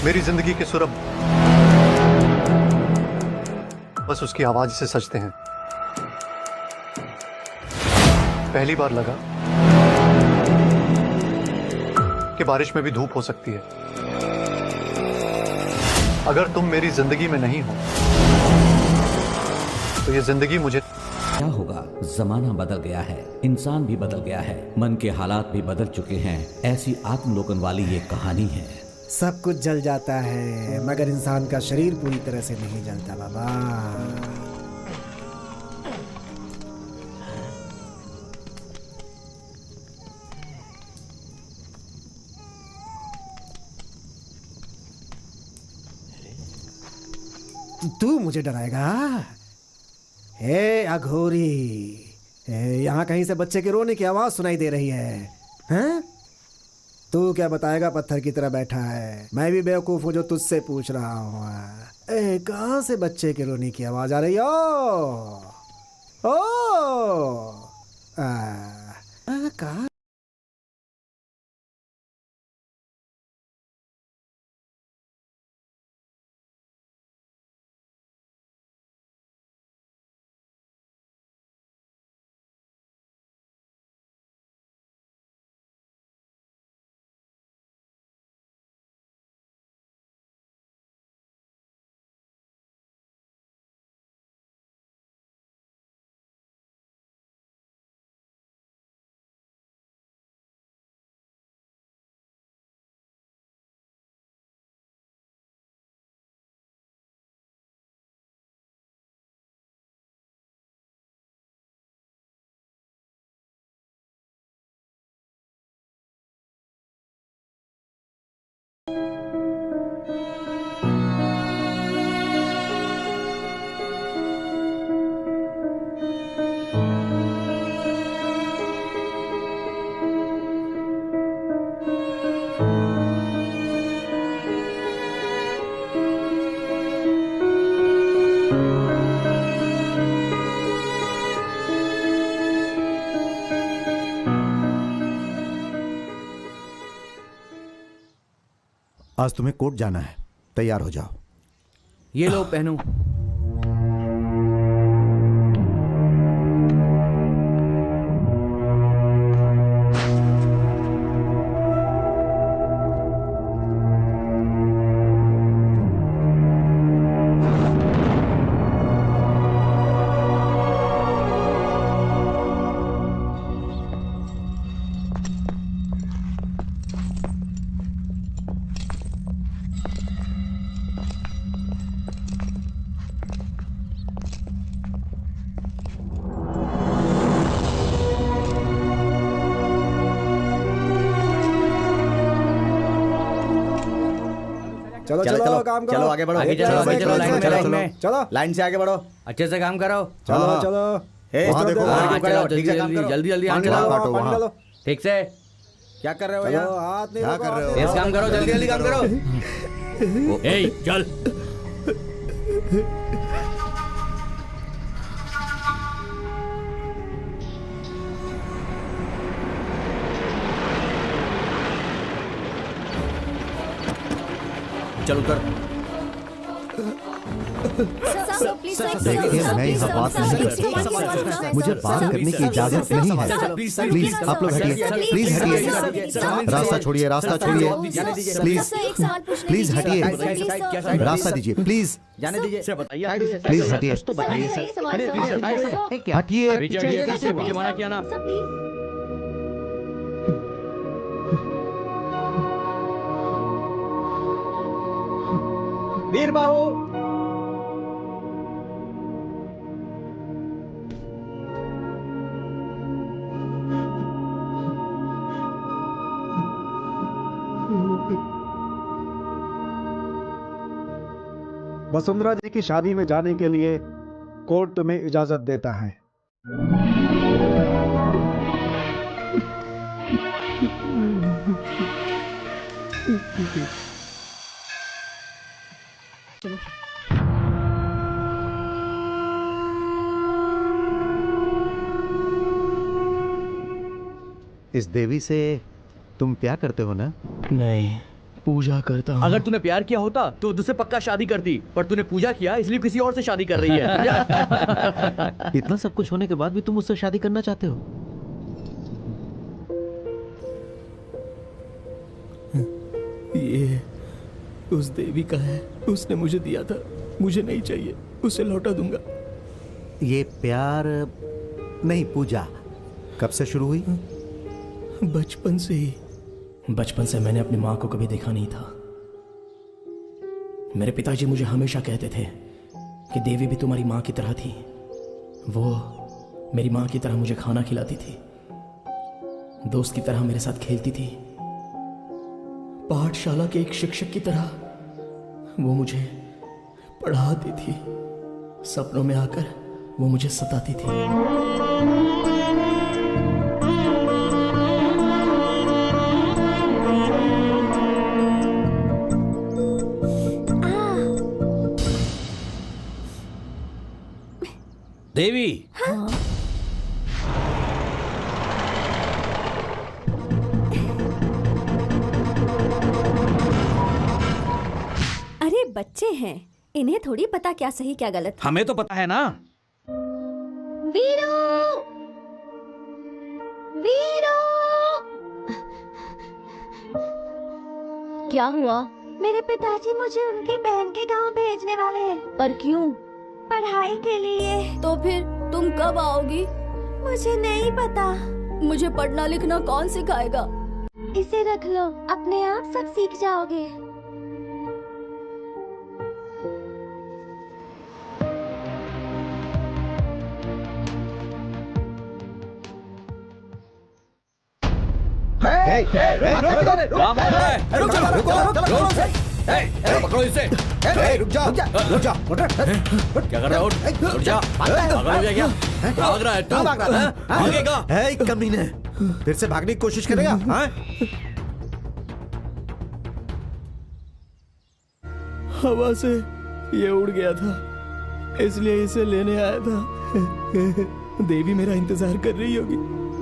मेरी जिंदगी के सुर अब बस उसकी आवाज से सजते हैं। पहली बार लगा कि बारिश में भी धूप हो सकती है। अगर तुम मेरी जिंदगी में नहीं हो तो ये जिंदगी मुझे क्या होगा? जमाना बदल गया है, इंसान भी बदल गया है, मन के हालात भी बदल चुके हैं। ऐसी आत्मलोकन वाली ये कहानी है। सब कुछ जल जाता है मगर इंसान का शरीर पूरी तरह से नहीं जलता बाबा। तू मुझे डराएगा? हे अघोरी, यहाँ कहीं से बच्चे के रोने की आवाज सुनाई दे रही है। हैं? तू क्या बताएगा? पत्थर की तरह बैठा है। मैं भी बेवकूफ हूँ जो तुझसे पूछ रहा हूँ। कहाँ से बच्चे के रोने की आवाज आ रही है? ओ कहाँ? आज तुम्हें कोर्ट जाना है, तैयार हो जाओ। ये लो पहनो। चलो चलो चलो काम करो। चलो आगे बढ़ो। आगे चलो, आगे चलो, लाइन में, लाइन में। चलो लाइन से आगे बढ़ो। अच्छे से काम करो। चलो चलो। वहाँ देखो, हाँ, वहाँ चलो, ठीक से काम जल्दी करो। जल्दी जल्दी पानी आगे डालो, लाओ। काटो पानी वहाँ। डालो। ठीक से क्या कर रहे हो चलो, यार? हाथ नहीं क्या रोको, कर रहे हो? हाथ तेज नहीं काम करो, जल्दी जल्दी काम करो। ए चल। चल उतर। देखिए, मैं यहाँ बात नहीं कर सकता। मुझे बात करने की इजाजत नहीं है। प्लीज आप लोग हटिए, प्लीज हटिए। रास्ता छोड़िए, रास्ता छोड़िए, प्लीज प्लीज हटिए। रास्ता दीजिए प्लीज, जाने दीजिए। प्लीज हटिए, हटिए। पीछे मना किया ना। वीर बाबू, वसुंधरा जी की शादी में जाने के लिए कोर्ट तुम्हें इजाजत देता है। इस देवी से तुम प्यार करते हो ना? नहीं, पूजा करता हूँ। अगर तूने प्यार किया होता तो तुझसे पक्का शादी करती, पर तूने पूजा किया इसलिए किसी और से शादी कर रही है। इतना सब कुछ होने के बाद भी तुम मुझसे शादी करना चाहते हो? ये उस देवी का है, उसने मुझे दिया था, मुझे नहीं चाहिए, उसे लौटा दूंगा। ये प्यार नहीं, पूजा कब से शुरू हुई? बचपन से ही। बचपन से मैंने अपनी माँ को कभी देखा नहीं था। मेरे पिताजी मुझे हमेशा कहते थे कि देवी भी तुम्हारी माँ की तरह थी। वो मेरी माँ की तरह मुझे खाना खिलाती थी, दोस्त की तरह मेरे साथ खेलती थी, पाठशाला के एक शिक्षक की तरह वो मुझे पढ़ाती थी। सपनों में आकर वो मुझे सताती थी। देवी, अरे बच्चे हैं, इन्हें थोड़ी पता क्या सही क्या गलत। हमें तो पता है ना। वीरू, वीरू, क्या हुआ? मेरे पिताजी मुझे उनकी बहन के गांव भेजने वाले हैं। पर क्यों? पढ़ाई के लिए। तो फिर तुम कब आओगी? मुझे नहीं पता। मुझे पढ़ना लिखना कौन सिखाएगा? इसे रख लो, अपने आप सब सीख जाओगे। पकड़ो इसे। रुक जा, रुक जा। क्या कर रहा है? उठ जा। पागल हो गया क्या? भाग रहा है तू? भागेगा? कमीने, फिर से भागने की कोशिश करेगा? हाँ? हवा से ये उड़ गया था, इसलिए इसे लेने आया था। देवी मेरा इंतजार कर रही होगी,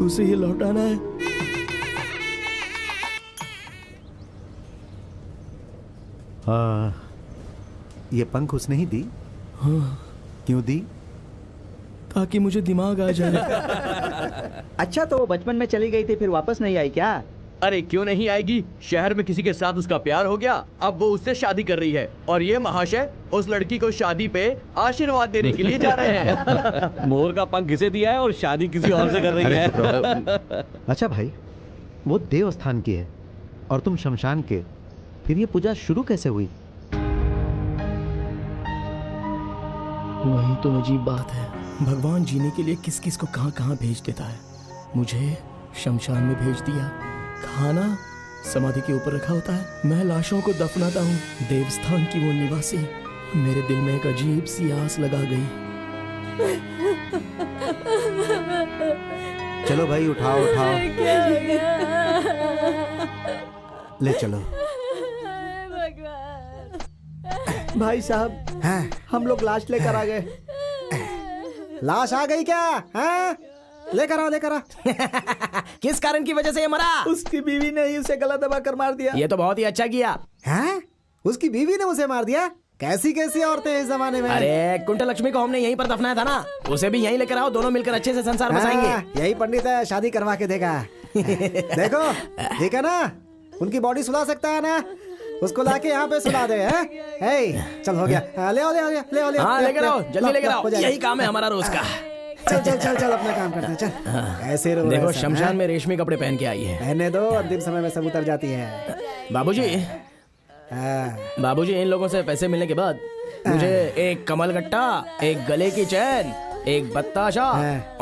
उसे ये लौटाना है। ये पंख उसने ही दी? हाँ। क्यों दी? ताकि मुझे दिमाग आ जाए। अच्छा, तो वो बचपन में चली गई थी, फिर वापस नहीं आई क्या? अरे क्यों नहीं आएगी? शहर में किसी के साथ उसका प्यार हो गया, अब वो उससे शादी कर रही है, और ये महाशय उस लड़की को शादी पे आशीर्वाद देने के लिए जा रहे हैं। मोर का पंख किसे दिया है और शादी किसी और से कर रही है। अच्छा भाई, वो देव स्थान की है और तुम शमशान के, फिर ये पूजा शुरू कैसे हुई? वही तो अजीब बात है, भगवान जीने के लिए किस किस को कहां कहां भेज देता है। मुझे शमशान में भेज दिया, खाना समाधि के ऊपर रखा होता है, मैं लाशों को दफनाता हूँ। देवस्थान की वो निवासी मेरे दिल में एक अजीब सी आस लगा गई। चलो भाई, उठाओ उठाओ, ले चलो। भाई साहब, हम लोग लाश लेकर आ गए। लाश आ गई क्या? हाँ? लेकर आओ, लेकर आओ। किस कारण की वजह से ये मरा? उसकी बीवी ने ही उसे गला दबा कर मार दिया। ये तो बहुत ही अच्छा किया। हैं? उसकी बीवी ने उसे मार दिया? कैसी कैसी औरतें हैं इस जमाने में। अरे कुंटल लक्ष्मी को हमने यहीं पर दफनाया था ना, उसे भी यहीं लेकर आओ, दोनों मिलकर अच्छे से संसार बसाएंगे। यही पंडित है, शादी करवा के देगा। देखो, ठीक है ना? उनकी बॉडी सुला सकता है ना? उसको लाके यहाँ पे सुला दे। चल, हो गया। ले आओ, ले आओ, ले आओ, हाँ, लेकर आओ, जल्दी लेकर आओ, यही काम है हमारा रोज का। चल चल चल चल, अपना काम करते हैं, चल। ऐसे रो देखो, शमशान में रेशमी कपड़े पहन के आई है। पहने दो, अंतिम समय में सब उतर जाती है। बाबूजी, इन लोगों से पैसे मिलने के बाद मुझे एक कमल गट्टा, एक गले की चैन, एक बत्ताशा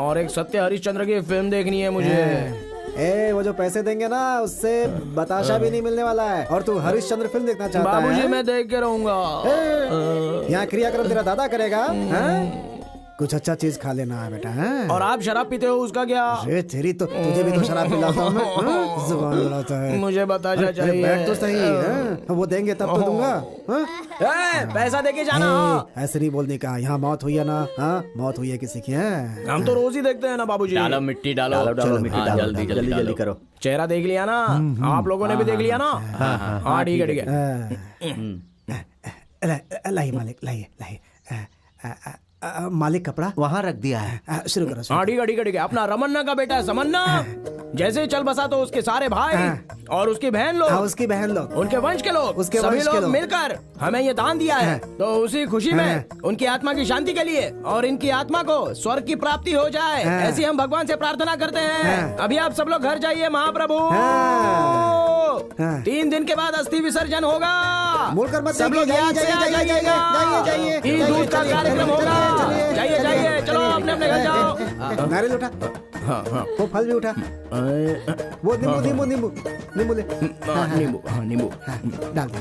और एक सत्य हरिश्चंद्र की फिल्म देखनी है मुझे। वो जो पैसे देंगे ना, उससे बताशा भी नहीं मिलने वाला है। और तू हरिश्चंद्र फिल्म देखना चाहता है? बाबूजी, मैं देख के रहूंगा। यहाँ क्रियाक्रम तेरा दादा करेगा। कुछ अच्छा चीज खा लेना है बेटा। हैं? और आप शराब पीते हो, उसका क्या? अरे तेरी तो, तुझे भी तो शराब पिलाता हूँ मैं। हाँ? जुबान लड़ाता है। मुझे बताना चाहिए। बैठ तो सही है, वो देंगे तब तो दूंगा। हाँ? पैसा देके जाना। ऐसे नहीं बोलने का, यहाँ मौत हुई है ना। हाँ, मौत हुई है किसी की। है हम तो रोज ही देखते हैं ना बाबूजी। डालो मिट्टी डालो, जल्दी जल्दी जल्दी करो। चेहरा देख लिया ना, आप लोगों ने भी देख लिया ना। हाँ ठीक है ठीक है। लाइए मालिक, लाइए लाइए। मालिक कपड़ा वहाँ रख दिया है। शुरू करो। हाँ ठीक है ठीक है ठीक है। अपना रमन्ना का बेटा है समन्ना, जैसे चल बसा तो उसके सारे भाई और उसकी बहन लोग, उसकी बहन लोग, उनके वंश के लोग, उसके सभी वंश के लोग लोग मिलकर हमें ये दान दिया है। तो उसी खुशी में उनकी आत्मा की शांति के लिए और इनकी आत्मा को स्वर्ग की प्राप्ति हो जाए, ऐसी हम भगवान से प्रार्थना करते हैं। अभी आप सब लोग घर जाइए महाप्रभु। 3 दिन के बाद अस्थि विसर्जन होगा। सब लोग याद से आ जाइएगा। ईद दूध का कार्यक्रम होगा। जाइए जाइए, चलो अपने अपने घर जाओ। नारियल उठा। हाँ हाँ, वो फल भी उठा। वो नींबू नींबू नींबू नींबू ले। नींबू हाँ नींबू डाल दे।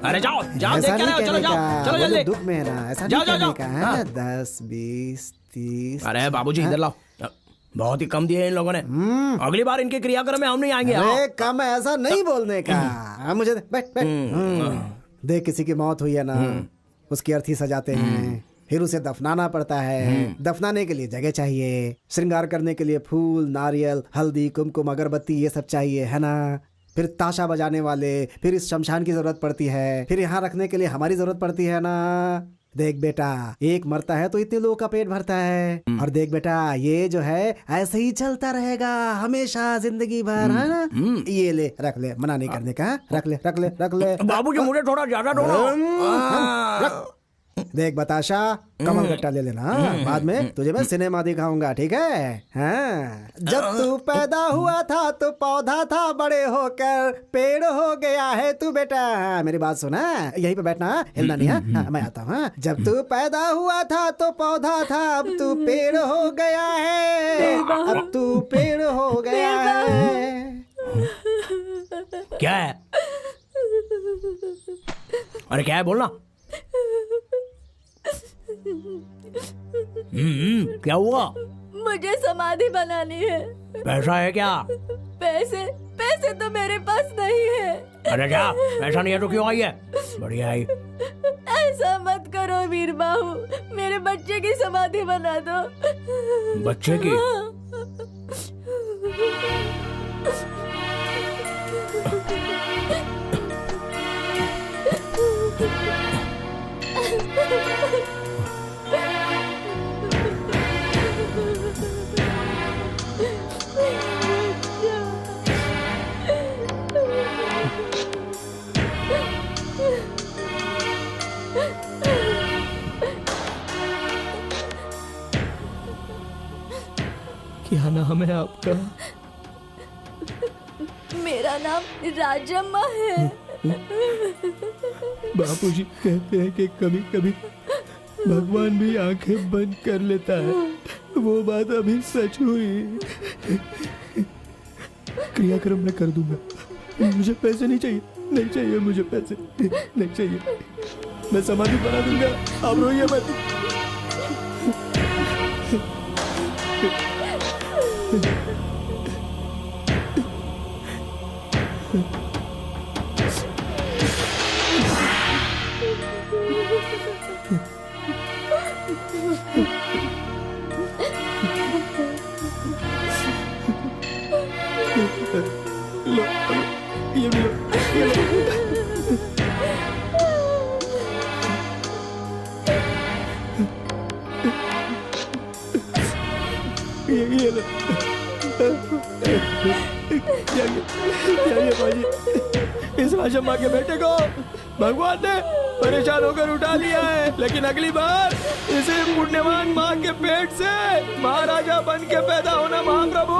अरे जाओ जाओ, देख के आओ, चलो जाओ चलो जल्दी। दुख में है ना, ऐसा जाओ नहीं जाओ करने का है। 10 20 30। अरे बाबूजी इधर लाओ, बहुत ही कम दिए इन लोगों ने। अगली बार इनके क्रियाक्रम में हम नहीं आएंगे। अरे कम है, ऐसा नहीं बोलने का। मुझे बैठ बैठ। देख किसी की मौत हुई है ना, उसकी अर्थी सजाते हैं, फिर उसे दफनाना पड़ता है। दफनाने के लिए जगह चाहिए, श्रृंगार करने के लिए फूल, नारियल, हल्दी, कुमकुम, अगरबत्ती, ये सब चाहिए, है ना। फिर ताशा बजाने वाले, फिर इस शमशान की जरूरत पड़ती है, फिर यहाँ रखने के लिए हमारी जरूरत पड़ती है ना। देख बेटा, एक मरता है तो इतने लोगों का पेट भरता है। और देख बेटा, ये जो है ऐसे ही चलता रहेगा हमेशा, जिंदगी भर, है ना। ये ले, रख ले, मना नहीं करने का। रख ले रख ले रख ले। बाबूजी मुझे थोड़ा ज्यादा दो। देख बताशा, कमल गट्टा ले लेना। बाद में तुझे मैं सिनेमा दिखाऊंगा, ठीक है। हाँ। जब तू पैदा हुआ था तो पौधा था, बड़े होकर पेड़ हो गया है तू बेटा। मेरी बात सुना, यहीं पे बैठना, हिलना नहीं है। हाँ, मैं आता हूँ। जब तू पैदा हुआ था तो पौधा था, अब तू पेड़ हो गया है, अब तू पेड़ हो गया है। क्या है? अरे क्या है, बोलना। क्या हुआ? मुझे समाधि बनानी है। पैसा है क्या? पैसे पैसे तो मेरे पास नहीं है। अरे क्या, पैसा नहीं है तो क्यों आई है? बढ़िया आई। ऐसा मत करो वीर बाहू, मेरे बच्चे की समाधि बना दो। बच्चे की? क्या नाम है आपका? मेरा नाम राजम्मा है। बापूजी कहते हैं कि कभी कभी भगवान भी आंखें बंद कर लेता है। वो बात अभी सच हुई। क्रियाक्रम मैं कर दूंगा। मुझे पैसे नहीं चाहिए, नहीं चाहिए मुझे पैसे, नहीं चाहिए। मैं समाधि बना दूंगा, आप रोइए मत। लो, ये भी लो, ये लो। ये लो। जाइए बाजी, इस राजम्मा के बेटे को भगवान ने परेशान होकर उठा लिया है, लेकिन अगली बार इसे पुण्यवान माँ के पेट से महाराजा बन के पैदा होना महाप्रभु।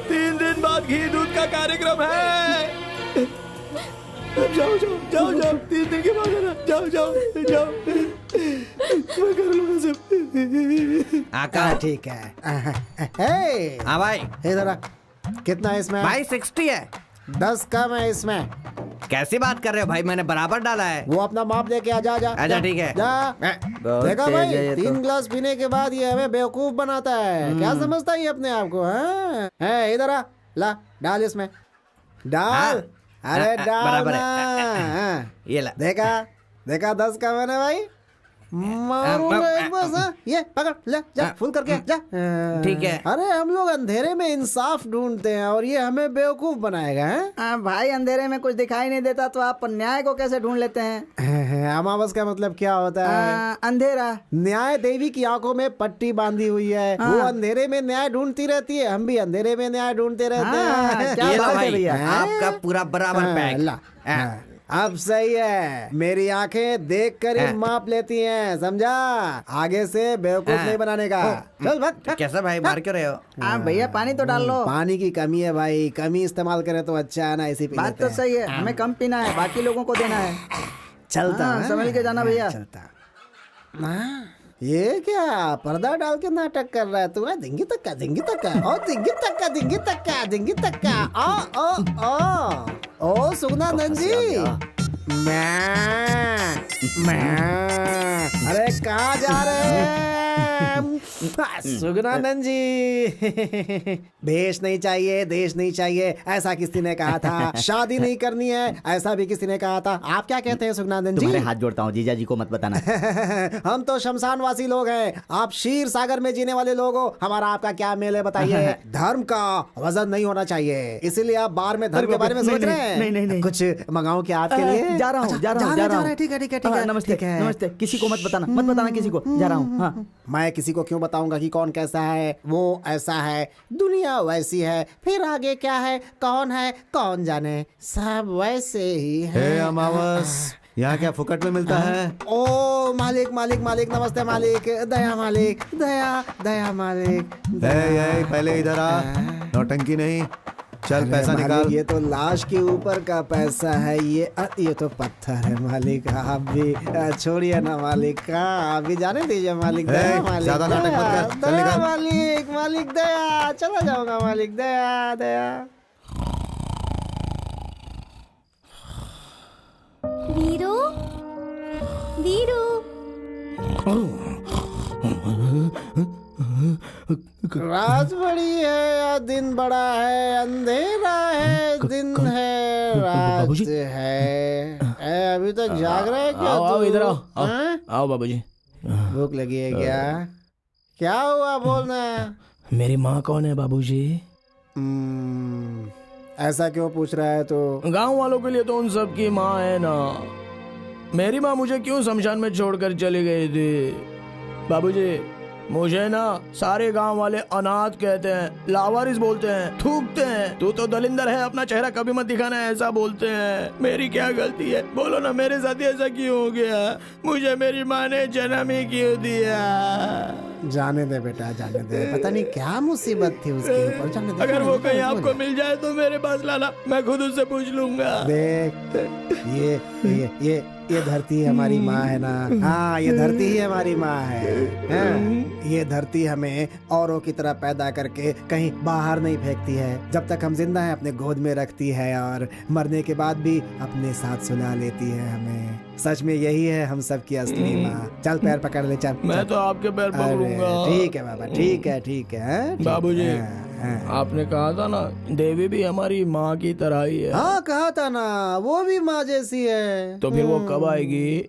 3 दिन बाद घी दूध का कार्यक्रम है। जाओ जाओ जाओ जाओ, 3 दिन के बाद है ना। जाओ जाओ जाओ, मैं कर लूंगा सब। आका ठीक है। हाँ भाई, इधर आ। कितना है इसमें? भाई 60 है। 10 कम है इसमें। कैसी बात कर रहे हो भाई, मैंने बराबर डाला है। वो अपना माप लेके आ, जा जा अच्छा ठीक है। जा। बहुत देखा तेज भाई, है ये 3 तो। गिलास पीने के बाद ये हमें बेवकूफ बनाता है। क्या समझता है ये अपने आप को? है इधर आ, ला डाल इसमें, डाल। अरे डाल बराबर ना। है। ये ला। देखा 10 का मैंने भाई, मारूंगा एक बस। ये पकड़ ले, जा फुल करके जा। ठीक है। अरे हम लोग अंधेरे में इंसाफ ढूंढते हैं और ये हमें बेवकूफ बनाएगा। भाई अंधेरे में कुछ दिखाई नहीं देता तो आप न्याय को कैसे ढूंढ लेते हैं? अमावस का मतलब क्या होता है? अंधेरा। न्याय देवी की आंखों में पट्टी बांधी हुई है, वो अंधेरे में न्याय ढूंढती रहती है, हम भी अंधेरे में न्याय ढूंढते रहते हैं। क्या बात है भैया, आपका पूरा बराबर पैक। अब सही है, मेरी आंखें देख कर ही माप लेती हैं, समझा? आगे से बेवकूफ नहीं बनाने का। चल भाग। कैसा भाई, मार क्यों रहे हो? भैया पानी तो डाल लो। पानी की कमी है भाई, कमी इस्तेमाल करें तो अच्छा है ना, इसी पी बात तो सही है, हमें कम पीना है, बाकी लोगों को देना है। चलता संभल के जाना भैया। चलता। ये क्या पर्दा डाल के नाटक कर रहा है तू? धिंगी तक्का, धिंगी तक्का, ओ धिंगी तक्का, धिंगी तक्का, धिंगी तक्का। ओ सुगनानंद जी, मैं अरे कहाँ जा रहे हैं सुगनानंद जी? देश नहीं चाहिए, देश नहीं चाहिए, ऐसा किसी ने कहा था। शादी नहीं करनी है, ऐसा भी किसी ने कहा था। आप क्या कहते हैं सुगनानंद जी? तुम्हारे हाथ जोड़ता हूँ, जीजा जी को मत बताना। हम तो शमशानवासी लोग हैं, आप क्षीर सागर में जीने वाले लोग हो, हमारा आपका क्या मेल है बताइए? धर्म का वजन नहीं होना चाहिए, इसीलिए आप बार में धर्म के बारे में सोच रहे हैं। नहीं। कुछ मंगाऊं क्या आपके लिए? जा रहा हूँ। ठीक है। नमस्ते। किसी को मत बताना किसी को। जा रहा हूँ। मैं किसी को क्यों बताऊंगा कि कौन कैसा है? वो ऐसा है, दुनिया वैसी है, फिर आगे क्या है, कौन जाने, सब वैसे ही है। अमावस, यहाँ क्या फुकट में मिलता है? ओ मालिक, नमस्ते मालिक, दया मालिक, दया मालिक। पहले इधर आ, नौटंकी नहीं। चल पैसा निकाल। ये तो लाश के ऊपर का पैसा है, ये तो पत्थर है मालिक। आप भी छोड़िए ना मालिक, आप भी जाने दीजिए मालिक। ज्यादा नाटक मत कर, चल निकाल। मालिक दया, चला जाऊंगा मालिक, दया। वीरू, रात बड़ी है या दिन बड़ा है, अंधेरा है दिन है रात है। अभी तक जाग रहा है क्या? आओ इधर आओ बाबूजी। भूख लगी है क्या हुआ बोलना? मेरी माँ कौन है बाबूजी? ऐसा क्यों पूछ रहा है? तो गांव वालों के लिए तो उन सब की माँ है ना। मेरी माँ मुझे क्यों शमशान में छोड़कर चली गई थी बाबूजी? मुझे ना सारे गांव वाले अनाथ कहते हैं, लावारिस बोलते हैं, थूकते हैं। तू तो दलिंदर है, अपना चेहरा कभी मत दिखाना, ऐसा बोलते हैं। मेरी क्या गलती है? बोलो ना, मेरे साथ ऐसा क्यों हो गया? मुझे मेरी माँ ने जन्म ही क्यों दिया? जाने दे बेटा, जाने दे। पता नहीं क्या मुसीबत थी उसके ऊपर, जाने दे। अगर वो कहीं आपको मिल जाए तो मेरे पास लाना, मैं खुद उससे पूछ लूंगा। देख, ये धरती हमारी माँ है ना। हाँ, ये धरती ही हमारी माँ है। ये धरती हमें औरों की तरह पैदा करके कहीं बाहर नहीं फेंकती है। जब तक हम जिंदा हैं अपने गोद में रखती है और मरने के बाद भी अपने साथ सुला लेती है हमें। सच में यही है हम सब की असली माँ। चल पैर पकड़ ले, चल। मैं तो आपके पैर पकड़ूंगा। ठीक है बाबा, ठीक है। बाबूजी, आपने कहा था ना देवी भी हमारी माँ की तरह ही है। हाँ कहा था ना, वो भी माँ जैसी है। तो फिर वो कब आएगी?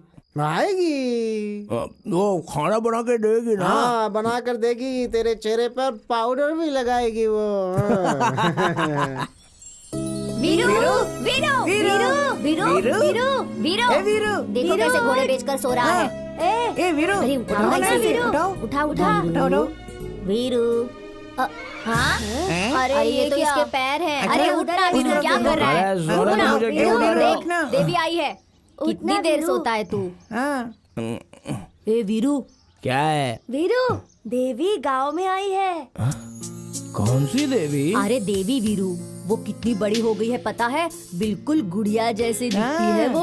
वो खाना बना के देगी ना? हाँ, बना कर देगी, तेरे चेहरे पर पाउडर भी लगाएगी वो। वीरू, देखो कैसे घोड़े बेचकर सो रहा है। वीरू, उठाओ। वीरू, हाँ? अरे ये तो इसके पैर हैं। अरे उठना वीरू, क्या कर रहा है? देखना, देवी आई है। कितनी देर सोता है तू? ए वीरू, क्या है? वीरू, देवी गांव में आई है। कौन सी देवी? अरे देवी वीरू, वो कितनी बड़ी हो गई है पता है? बिल्कुल गुड़िया जैसी दिखती है वो।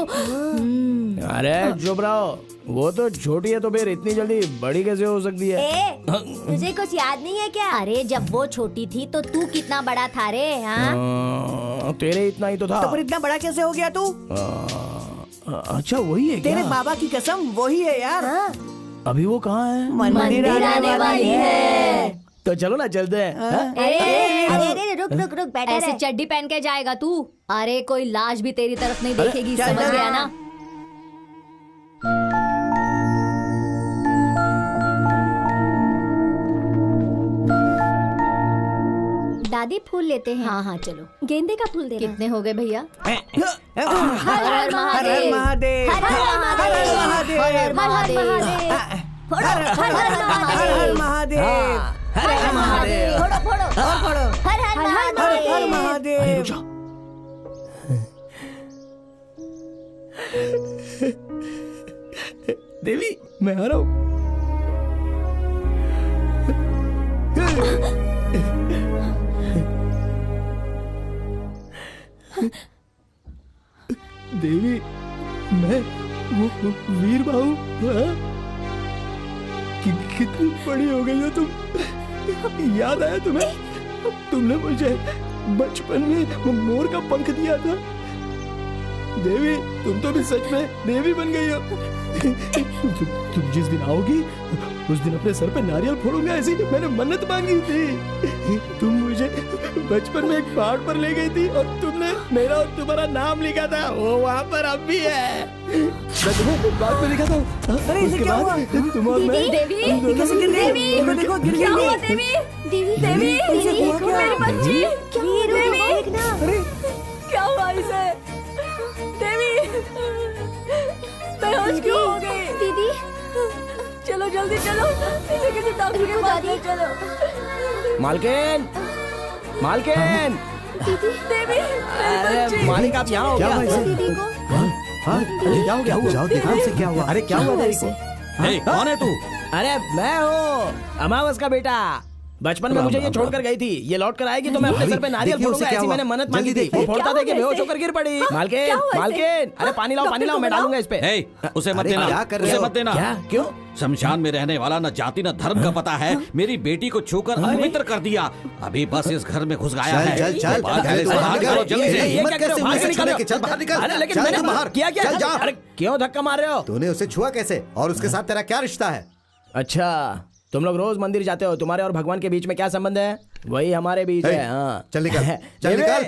अरे चुप रहो, वो तो छोटी है तो फिर इतनी जल्दी बड़ी कैसे हो सकती है? तुझे कुछ याद नहीं है क्या? अरे जब वो छोटी थी तो तू कितना बड़ा था रे? हाँ तेरे इतना ही तो था। तो फिर इतना बड़ा कैसे हो गया तू? अच्छा वही है क्या? तेरे बाबा की कसम वही है यार। अभी वो कहाँ है? मंदिर आने वाली है। तो चलो ना चलते हैं। अरे रुक बैठा ऐसे चड्डी पहन के जाएगा तू? अरे कोई लाश भी तेरी तरफ नहीं देखेगी, समझ गया ना? दादी फूल लेते हैं। हाँ चलो। गेंदे का फूल देना। कितने हो गए भैया? हर हर महादेव, हर हर महादेव, हर हर महादेव, हर हर महादेव, हर हर महादेव, फोड़ो, हर हर महादेव। देवी मैं आ रहा हूँ। देवी मैं वो वीर बाहू, कितनी बड़ी हो गई हो तुम। याद आया तुम्हें? तुमने मुझे बचपन में मोर का पंख दिया था। देवी तुम तो भी सच में देवी बन गई हो। तुम जिस दिन आओगी उस दिन अपने सर पे नारियल फोड़ूंगा, ऐसी मैंने मन्नत मांगी थी। तुम मुझे बचपन में एक पहाड़ पर ले गई थी और तुमने मेरा और तुम्हारा नाम लिखा था, वो वहाँ पर अब भी है। मैं तुम्हें बाद में लिखा था। अरे इसे क्या हुआ? तुम और मैं देवी कैसे गिर गई? देखो गिर क्या हुआ? गई। देवी मेरी बच्ची, देवी क्या हुआ इसे? देवी बेहोश क्यों हो गई? दीदी चलो जल्दी चलो, इसे किसी डॉक्टर के पास ले चलो। मालकिन, मालकिन। देवी अरे मालिक आप यहाँ हो क्या? दीदी को क्या हो गया? जाओ देखो उसे क्या हुआ। अरे क्या हुआ देवी को? कौन है तू? अरे मैं हूँ अमावस का बेटा। बचपन में मुझे ये छोड़कर गई थी, ये लौट कर आएगी तो मैं अपने सर पे नारियल फोड़ूंगा, ऐसी मैंने मन्नत मांगी थी। वो फोड़ता था कि बेहोश होकर गिर पड़ी। मालकिन अरे पानी लाओ, मैं डालूंगा इस पे। उसे मत देना, उसे मत देना। क्या? क्यों? शमशान में रहने वाला न जाति न धर्म का पता है, मेरी बेटी को छूकर अपवित्र कर दिया। अभी बस इस घर में घुस गया है। चल बाहर किया क्या? अरे क्यों धक्का मार रहे हो? तूने उसे छुआ कैसे और उसके साथ तेरा क्या रिश्ता है? अच्छा तुम लोग रोज मंदिर जाते हो, तुम्हारे और भगवान के बीच में क्या संबंध है? वही हमारे बीच है। हाँ चल निकल, चल निकल,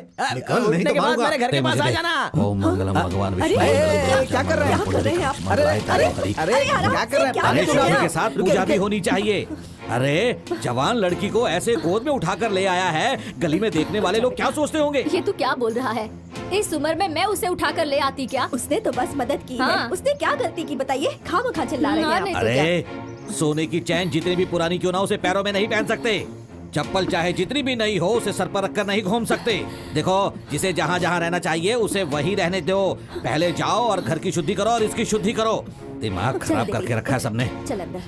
नहीं तो मारूंगा। मेरे घर के पास आ जाना। ओम मंगलम भगवान विष्णु। क्या कर रहे हैं आप? अरे क्या कर रहे हैं? अरे शुद्धि के साथ पूजा भी होनी चाहिए। अरे जवान लड़की को ऐसे गोद में उठाकर ले आया है, गली में देखने वाले लोग क्या सोचते होंगे? ये तू क्या बोल रहा है? इस उम्र में मैं उसे उठाकर ले आती क्या? उसने तो बस मदद की है। उसने क्या गलती की बताइए? खामखा चिल्ला रहे हैं। अरे सोने की चैन जितनी भी पुरानी क्यों ना उसे पैरों में नहीं पहन सकते। चप्पल चाहे जितनी भी नई हो उसे सर पर रखकर नहीं घूम सकते। देखो जिसे जहाँ जहाँ रहना चाहिए उसे वही रहने दो। पहले जाओ और घर की शुद्धि करो और इसकी शुद्धि करो। दिमाग खराब करके रखा है सबने। चल अंदर।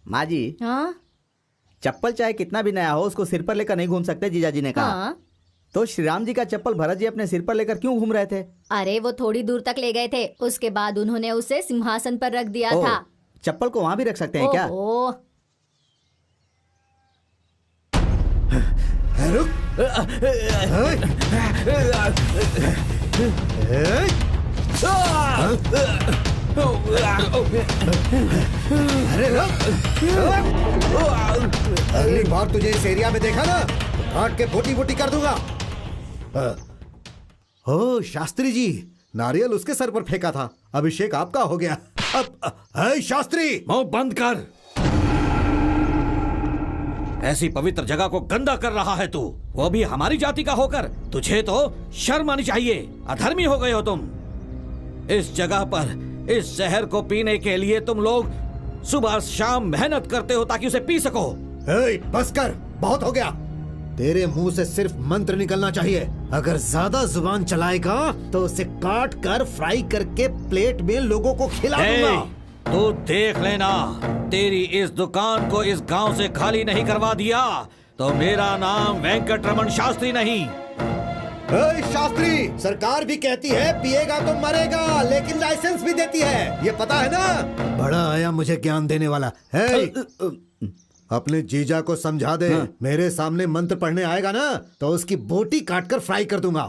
माँ जी चप्पल चाहे कितना भी नया हो उसको सिर पर लेकर नहीं घूम सकते, जीजा जी ने कहा। तो श्री राम जी का चप्पल भरत जी अपने सिर पर लेकर क्यों घूम रहे थे? अरे वो थोड़ी दूर तक ले गए थे, उसके बाद उन्होंने उसे सिंहासन पर रख दिया था। चप्पल को वहाँ भी रख सकते हैं क्या? अगली बार तुझे इस एरिया में देखा ना, काट के बोटी बोटी कर दूंगा। ओ शास्त्री जी, नारियल उसके सर पर फेंका था, अभिषेक आपका हो गया। अब शास्त्री मुंह बंद कर। ऐसी पवित्र जगह को गंदा कर रहा है तू, वो भी हमारी जाति का होकर। तुझे तो शर्म आनी चाहिए, अधर्मी हो गए हो तुम। इस जगह पर इस जहर को पीने के लिए तुम लोग सुबह शाम मेहनत करते हो ताकि उसे पी सको। बस कर, बहुत हो गया। तेरे मुंह से सिर्फ मंत्र निकलना चाहिए। अगर ज्यादा जुबान चलाएगा तो उसे काट कर फ्राई करके प्लेट में लोगों को खिला दूंगा। तू देख लेना, तेरी इस दुकान को इस गांव से खाली नहीं करवा दिया तो मेरा नाम वेंकटरमण शास्त्री नहीं। शास्त्री, सरकार भी कहती है पिएगा तो मरेगा, लेकिन लाइसेंस भी देती है, ये पता है ना? बड़ा आया मुझे ज्ञान देने वाला है। अपने जीजा को समझा दे, मेरे सामने मंत्र पढ़ने आएगा ना तो उसकी बोटी काटकर फ्राई कर दूंगा।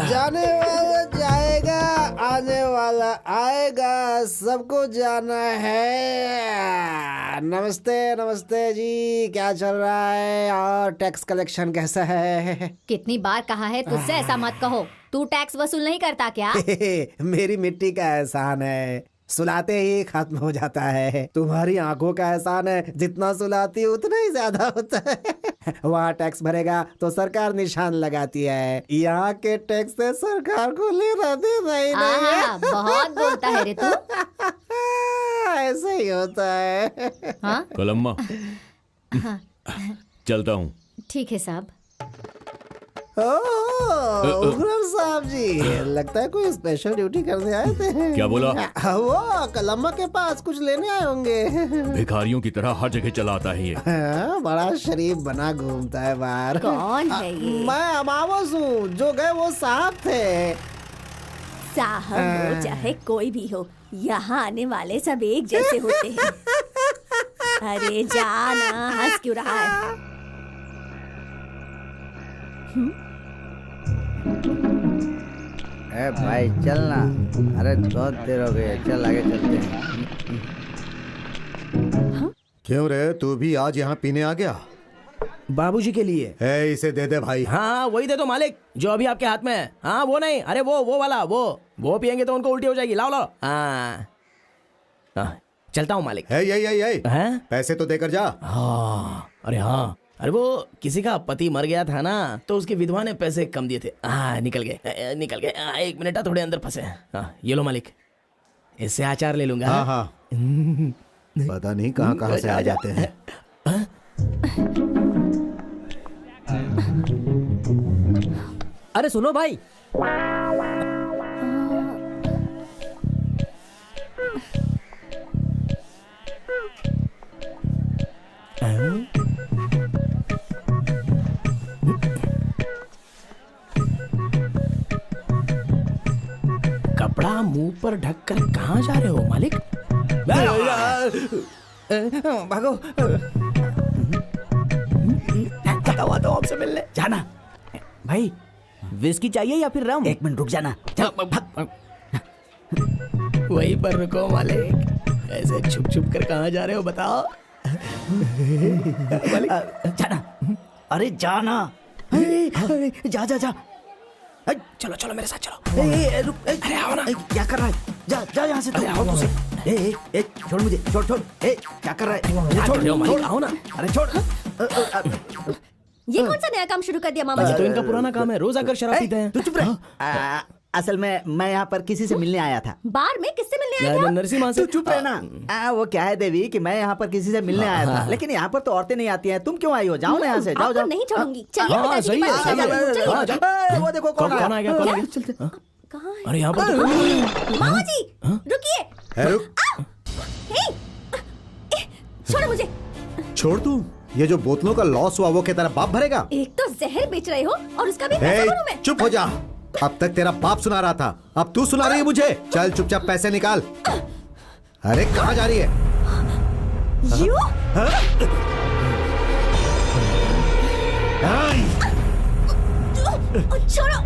जाने वाला जाएगा, आने वाला आएगा, सबको जाना है। नमस्ते नमस्ते जी, क्या चल रहा है और टैक्स कलेक्शन कैसा है? कितनी बार कहा है तुझसे ऐसा मत कहो। तू टैक्स वसूल नहीं करता क्या? मेरी मिट्टी का एहसान है, सुलाते ही खत्म हो जाता है। तुम्हारी आंखों का एहसान है, जितना सुलाती उतना ही ज्यादा होता है। वहाँ टैक्स भरेगा तो सरकार निशान लगाती है, यहाँ के टैक्स से सरकार को लेना देना ही नहीं है। बहुत बोलता है रे तू। ऐसा ही होता है। हाँ? कलम्मा, चलता हूँ। ठीक है साहब। उग्रम साहब जी, लगता है कोई स्पेशल ड्यूटी करने आए थे। क्या बोला? वो कलम्मा के पास कुछ लेने आए होंगे। भिखारियों की तरह हर जगह चला आता है ये। बड़ा शरीफ बना घूमता है बाहर। कौन है ये? मैं अमावस हूँ, जो गए वो साहब थे। साहब हो चाहे कोई भी हो, यहाँ आने वाले सब एक जैसे होते हैं। अरे जाना, हंस क्यों रहा है? भाई चलना, अरे बहुत देर हो गई, चल आगे चलते हैं। क्यों रे, तू भी आज यहाँ पीने आ गया? बाबूजी के लिए। इसे दे दे भाई। हाँ वही दे दो मालिक, जो अभी आपके हाथ में है। हाँ वो नहीं, अरे वो वाला, वो पियेंगे तो उनको उल्टी हो जाएगी। लाओ लाओ। हाँ चलता हूँ मालिक। है? पैसे तो देकर जा। हाँ अरे हाँ, अरे वो किसी का पति मर गया था ना, तो उसकी विधवा ने पैसे कम दिए थे। निकल गए। 1 मिनट, थोड़े अंदर फंसे। ये लो मालिक, इससे अचार ले लूंगा। हाँ। पता नहीं कहाँ से आ जाते हैं। अरे सुनो भाई, कपड़ा मुंह पर ढककर कहाँ जा रहे हो मालिक? भागो। दो आपसे मिलने जाना। भाई विस्की चाहिए या फिर रम? 1 मिनट रुक जाना। वहीं पर रुको मालिक, ऐसे छुप छुप कर कहाँ जा रहे हो बताओ? जाना। अरे जाना। जा। चलो मेरे साथ चलो। रुक, अरे आओ ना। क्या कर रहा है? जा यहाँ से। आओ तुम। छोड़ मुझे, छोड़। क्या कर रहा है? छोड़, आओ ना। अरे छोड़। ये कौन सा नया काम शुरू कर दिया मामा जी? तो इनका पुराना काम है, रोज आकर शराब पीते हैं। तू चुप रह। असल में मैं यहाँ पर किसी से मिलने आया था। बार में किससे मिलने आया था? नरसिम्हा से। तू चुप रहना। वो क्या है देवी कि मैं यहाँ पर किसी से मिलने आया था, लेकिन यहाँ पर तो औरतें नहीं आती हैं। तुम क्यों आई हो? जाओ ना यहाँ से, जाओ। नहीं छोड़ूंगी। चलिए वो देखो कौन आ गया। कहाँ है? अरे यहाँ पर मामा जी रुकिए। छोड़ो मुझे। छोड़ तू, ये जो बोतलों का लॉस हुआ वो क्या तेरा बाप भरेगा? एक तो जहर बेच रहे हो और उसका भी पैसा भरूं मैं। चुप हो जा। अब तक तेरा बाप सुना रहा था, अब तू सुना रही है मुझे। चल चुपचाप पैसे निकाल। अरे कहाँ जा रही है? छोड़ो।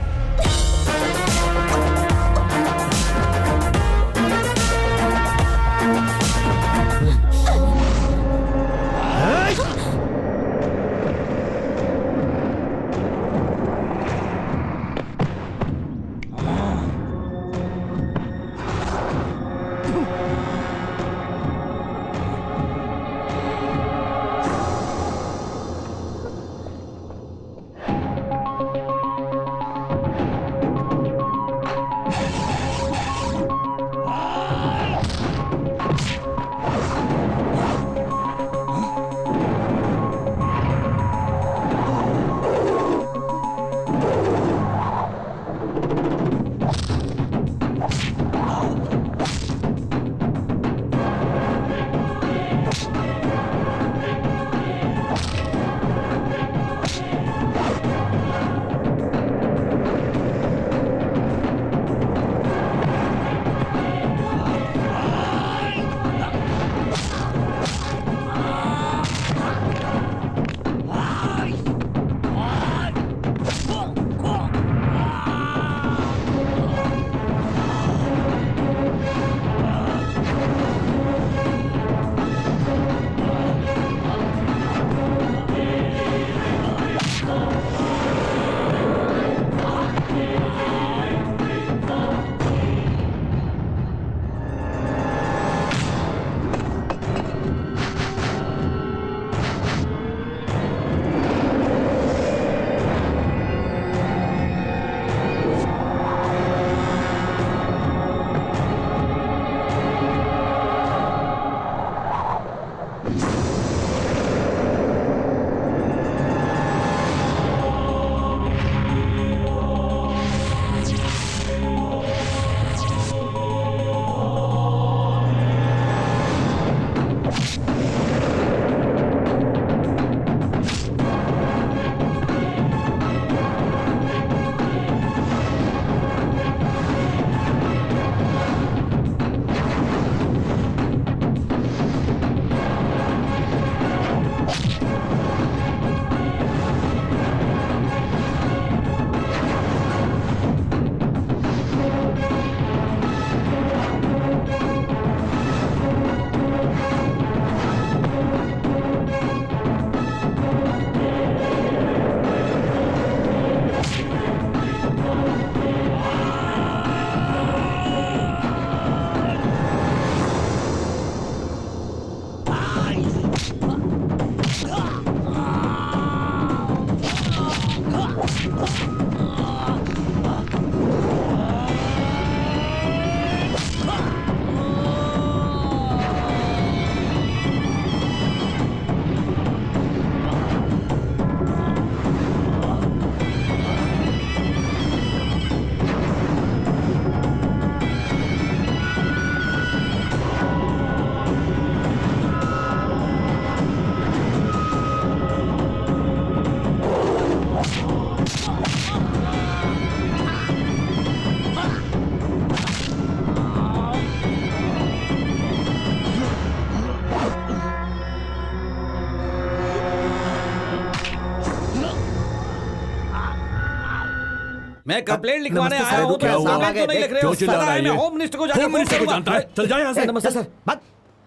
मैं कंप्लेंट लिखवाने आया हूँ, क्या हुआ? तो नहीं लिख रहे हो? क्यों चिल्ला रहा है ये? होम मिनिस्टर को जाके होम मिनिस्टर को जानता है? चल जा यहाँ से। नमस्ते सर।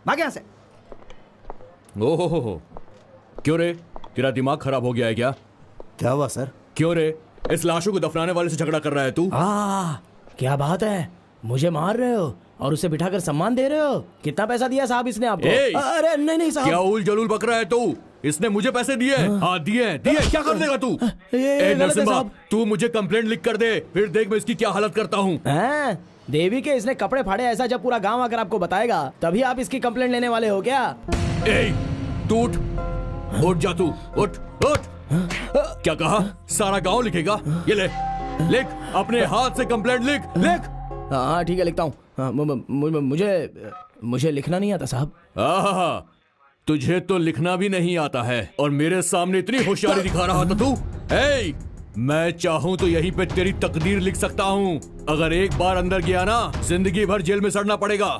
भाग यहाँ से। ओहो, क्यों रे? तेरा दिमाग खराब हो गया है क्या? क्या हुआ सर? क्यों रे? इस लाशों को दफनाने वाले से झगड़ा कर रहा है तू? क्या बात है, मुझे मार रहे हो और उसे बिठाकर सम्मान दे रहे हो? कितना पैसा दिया साहब इसने आपको? अरे नहीं साहब। क्या उल जलूल बक रहा है तू? इसने मुझे पैसे दिए? हाँ दिए। क्या कर देगा तू? नरसिम्हा, तू मुझे कंप्लेंट लिख कर दे, फिर देख मैं इसकी क्या हालत करता हूँ। देवी के इसने कपड़े फाड़े ऐसा जब पूरा गांव आकर आपको बताएगा तभी आप इसकी कंप्लेंट लेने वाले हो क्या? तू उठ जा, तू उठ। क्या कहा? सारा गांव लिखेगा? ये ले, लिख, अपने हाथ से कंप्लेंट लिख। हाँ ठीक है, लिखता हूँ। मुझे लिखना नहीं आता साहब। तुझे तो लिखना भी नहीं आता है और मेरे सामने इतनी होशियारी दिखा रहा था तू? मैं चाहूँ तो यहीं पे तेरी तकदीर लिख सकता हूँ। अगर एक बार अंदर गया ना, जिंदगी भर जेल में सड़ना पड़ेगा।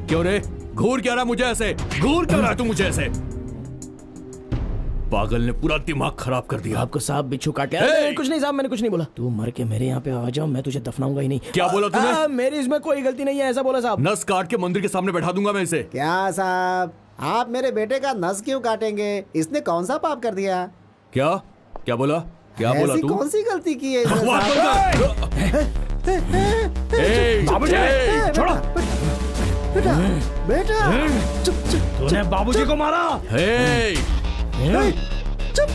क्यों रे? घूर क्या रहा मुझे ऐसे? घूर क्यों रहा तू मुझे ऐसे? पागल ने पूरा दिमाग खराब कर दिया। आपको सांप बिच्छू काटे? कुछ नहीं साहब, मैंने कुछ नहीं बोला। तू मर के मेरे यहाँ पे आ जाओ, मैं तुझे दफनाऊंगा ही नहीं। क्या बोला तूने? मेरी इसमें कोई गलती नहीं है, ऐसा बोला साहब। नस काट के मंदिर के सामने बैठा दूंगा मैं इसे। क्या साहब, आप मेरे बेटे का नस क्यों काटेंगे? इसने कौन सा पाप कर दिया? क्या बोला? क्या बोला तू? कौन सी गलती की है? बेटा तूने बाबूजी को मारा? चुप,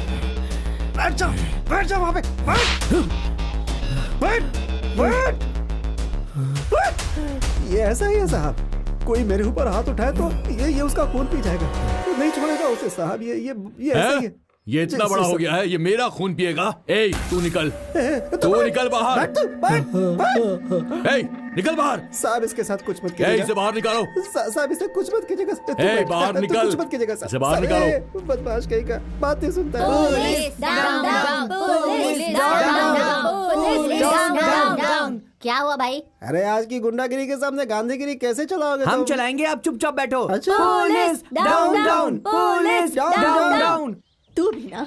बैठ जा वहाँ पे, बैठ। ये ऐसा ही है साहब, कोई मेरे ऊपर हाथ उठाए तो ये उसका खून पी जाएगा, तो नहीं छोड़ेगा उसे साहब। ये ऐसा ही है। ये इतना बड़ा हो गया है, ये मेरा खून पिएगा। तू निकल, निकल बाहर। निकल बाहर। साहब इसके साथ कुछ मत कीजिएगा। इसे बाहर निकालो। साहब इसे कुछ मत कीजिएगा। बाहर निकल। कुछ मत कीजिएगा। इसे बाहर निकालो। बदमाश कहीं का बात नहीं सुनता है। क्या हुआ भाई? अरे आज की गुंडागिरी के सामने गांधीगिरी कैसे चलाओगे? हम चलाएंगे, आप चुपचाप बैठो। Police down down, police down down. तू भी ना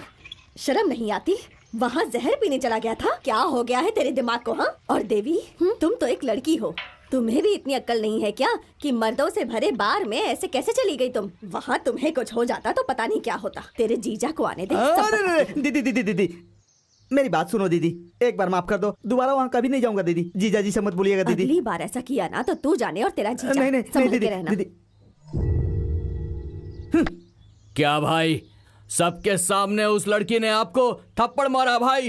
शर्म नहीं आती? वहाँ जहर पीने चला गया था। क्या हो गया है तेरे दिमाग को? हाँ, और देवी तुम तो एक लड़की हो, तुम्हें भी इतनी अक्ल नहीं है क्या कि मर्दों से भरे बार में ऐसे कैसे चली गई तुम? वहाँ तुम्हें कुछ हो जाता तो पता नहीं क्या होता। तेरे जीजा को आने दे। दीदी मेरी बात सुनो दीदी, एक बार माफ कर दो, दोबारा वहाँ कभी नहीं जाऊंगा दीदी। जीजा जी से मत बोलिएगा दीदी। अगली बार ऐसा किया ना तो तू जाने और तेरा जीजा। नहीं संभल के रहना। क्या भाई, सबके सामने उस लड़की ने आपको थप्पड़ मारा भाई?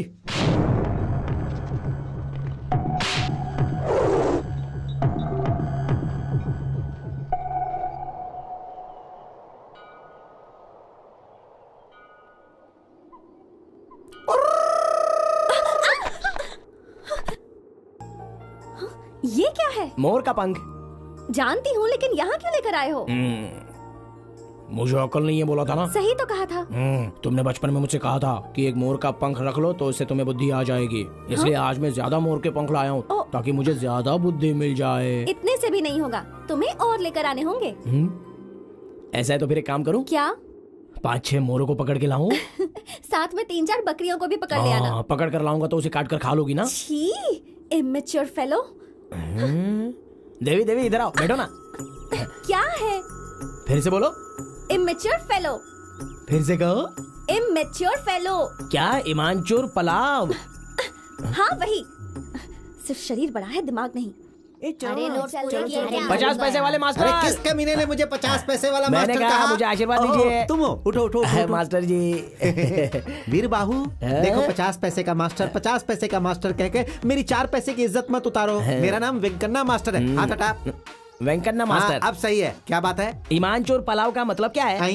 ये क्या है? मोर का पंख। जानती हूँ, लेकिन यहाँ क्यों लेकर आए हो? मुझे अकल नहीं है बोला था ना? सही तो कहा था। तुमने बचपन में मुझसे कहा था कि एक मोर का पंख रख लो तो इससे तुम्हें बुद्धि आ जाएगी। इसलिए आज मैं ज्यादा मोर के पंख लाया हूँ ताकि मुझे ज्यादा बुद्धि मिल जाए। इतने से भी नहीं होगा, तुम्हें और लेकर आने होंगे। ऐसा है तो फिर एक काम करूँ क्या? 5-6 मोरों को पकड़ के लाऊं? साथ में 3-4 बकरियों को भी पकड़ ले आना। पकड़ कर लाऊंगा तो उसे काट कर खा लोगी ना? छी, इमेच्योर फेलो। देवी इधर आओ, बैठो ना। क्या है? फिर से बोलो। Immature fellow. फिर से कहो। Immature fellow. क्या? ईमानचोर पलाव। हाँ वही, सिर्फ शरीर बड़ा है, दिमाग नहीं। अरे नोट 50 पैसे वाले मास्टर। अरे किस कमीने ने मुझे 50 पैसे वाला मैंने मास्टर कहा? मुझे आशीर्वाद दीजिए। तुम उठो मास्टर जी। वीर बाहू देखो, 50 पैसे का मास्टर, 50 पैसे का मास्टर कह के मेरी 4 पैसे की इज्जत मत उतारो। मेरा नाम वेंकन्ना मास्टर है। हाथ हटा। वेंकन्ना मास्टर। अब सही है। क्या बात है? ईमानचोर पलाव का मतलब क्या है?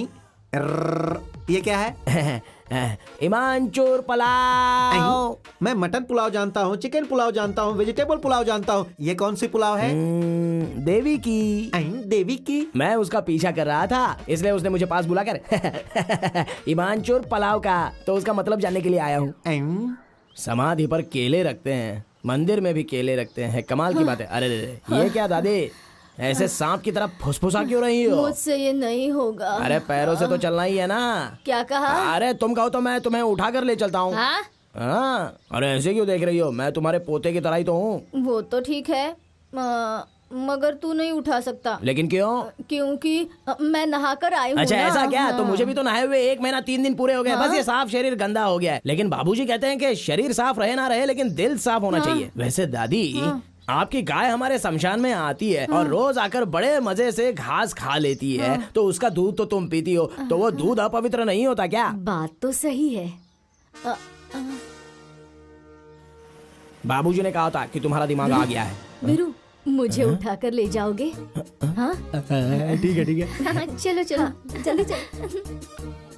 ये क्या है? ईमानचोर पुलाव। मैं मटन पुलाव जानता हूँ, चिकन पुलाव जानता हूँ, वेजिटेबल पुलाव जानता हूँ। ये कौन सी पुलाव है? देवी की। देवी की? मैं उसका पीछा कर रहा था, इसलिए उसने मुझे पास बुलाकर ईमानचोर पुलाव का तो उसका मतलब जानने के लिए आया हूँ। समाधि पर केले रखते हैं, मंदिर में भी केले रखते हैं, कमाल की बात है। अरे ये क्या दादी, ऐसे सांप की तरफ फुसफुसा क्यों रही हो? मुझसे ये नहीं होगा। अरे पैरों से तो चलना ही है ना। क्या कहा? अरे तुम कहो तो मैं तुम्हें उठा कर ले चलता हूँ। हाँ? हाँ, अरे ऐसे क्यों देख रही हो? मैं तुम्हारे पोते की तरह ही तो हूँ। वो तो ठीक है, मगर तू नहीं उठा सकता। लेकिन क्यों? क्योंकि मैं नहाकर आई हूँ। अच्छा ना। ऐसा क्या? हाँ। तो मुझे भी तो नहाए हुए 1 महीना 3 दिन पूरे हो गए। बस ये साफ शरीर गंदा हो गया है। लेकिन बाबूजी कहते हैं कि शरीर साफ रहे ना रहे, लेकिन दिल साफ होना चाहिए। वैसे दादी, आपकी गाय हमारे शमशान में आती है और रोज आकर बड़े मजे से घास खा लेती है, तो उसका दूध तो तुम पीती हो, तो वो दूध अपवित्र नहीं होता क्या? बात तो सही है। बाबूजी ने कहा था कि तुम्हारा दिमाग आ गया है। वीरू, मुझे उठाकर ले जाओगे? हाँ ठीक है ठीक है। चलो चलो जल्दी चलो।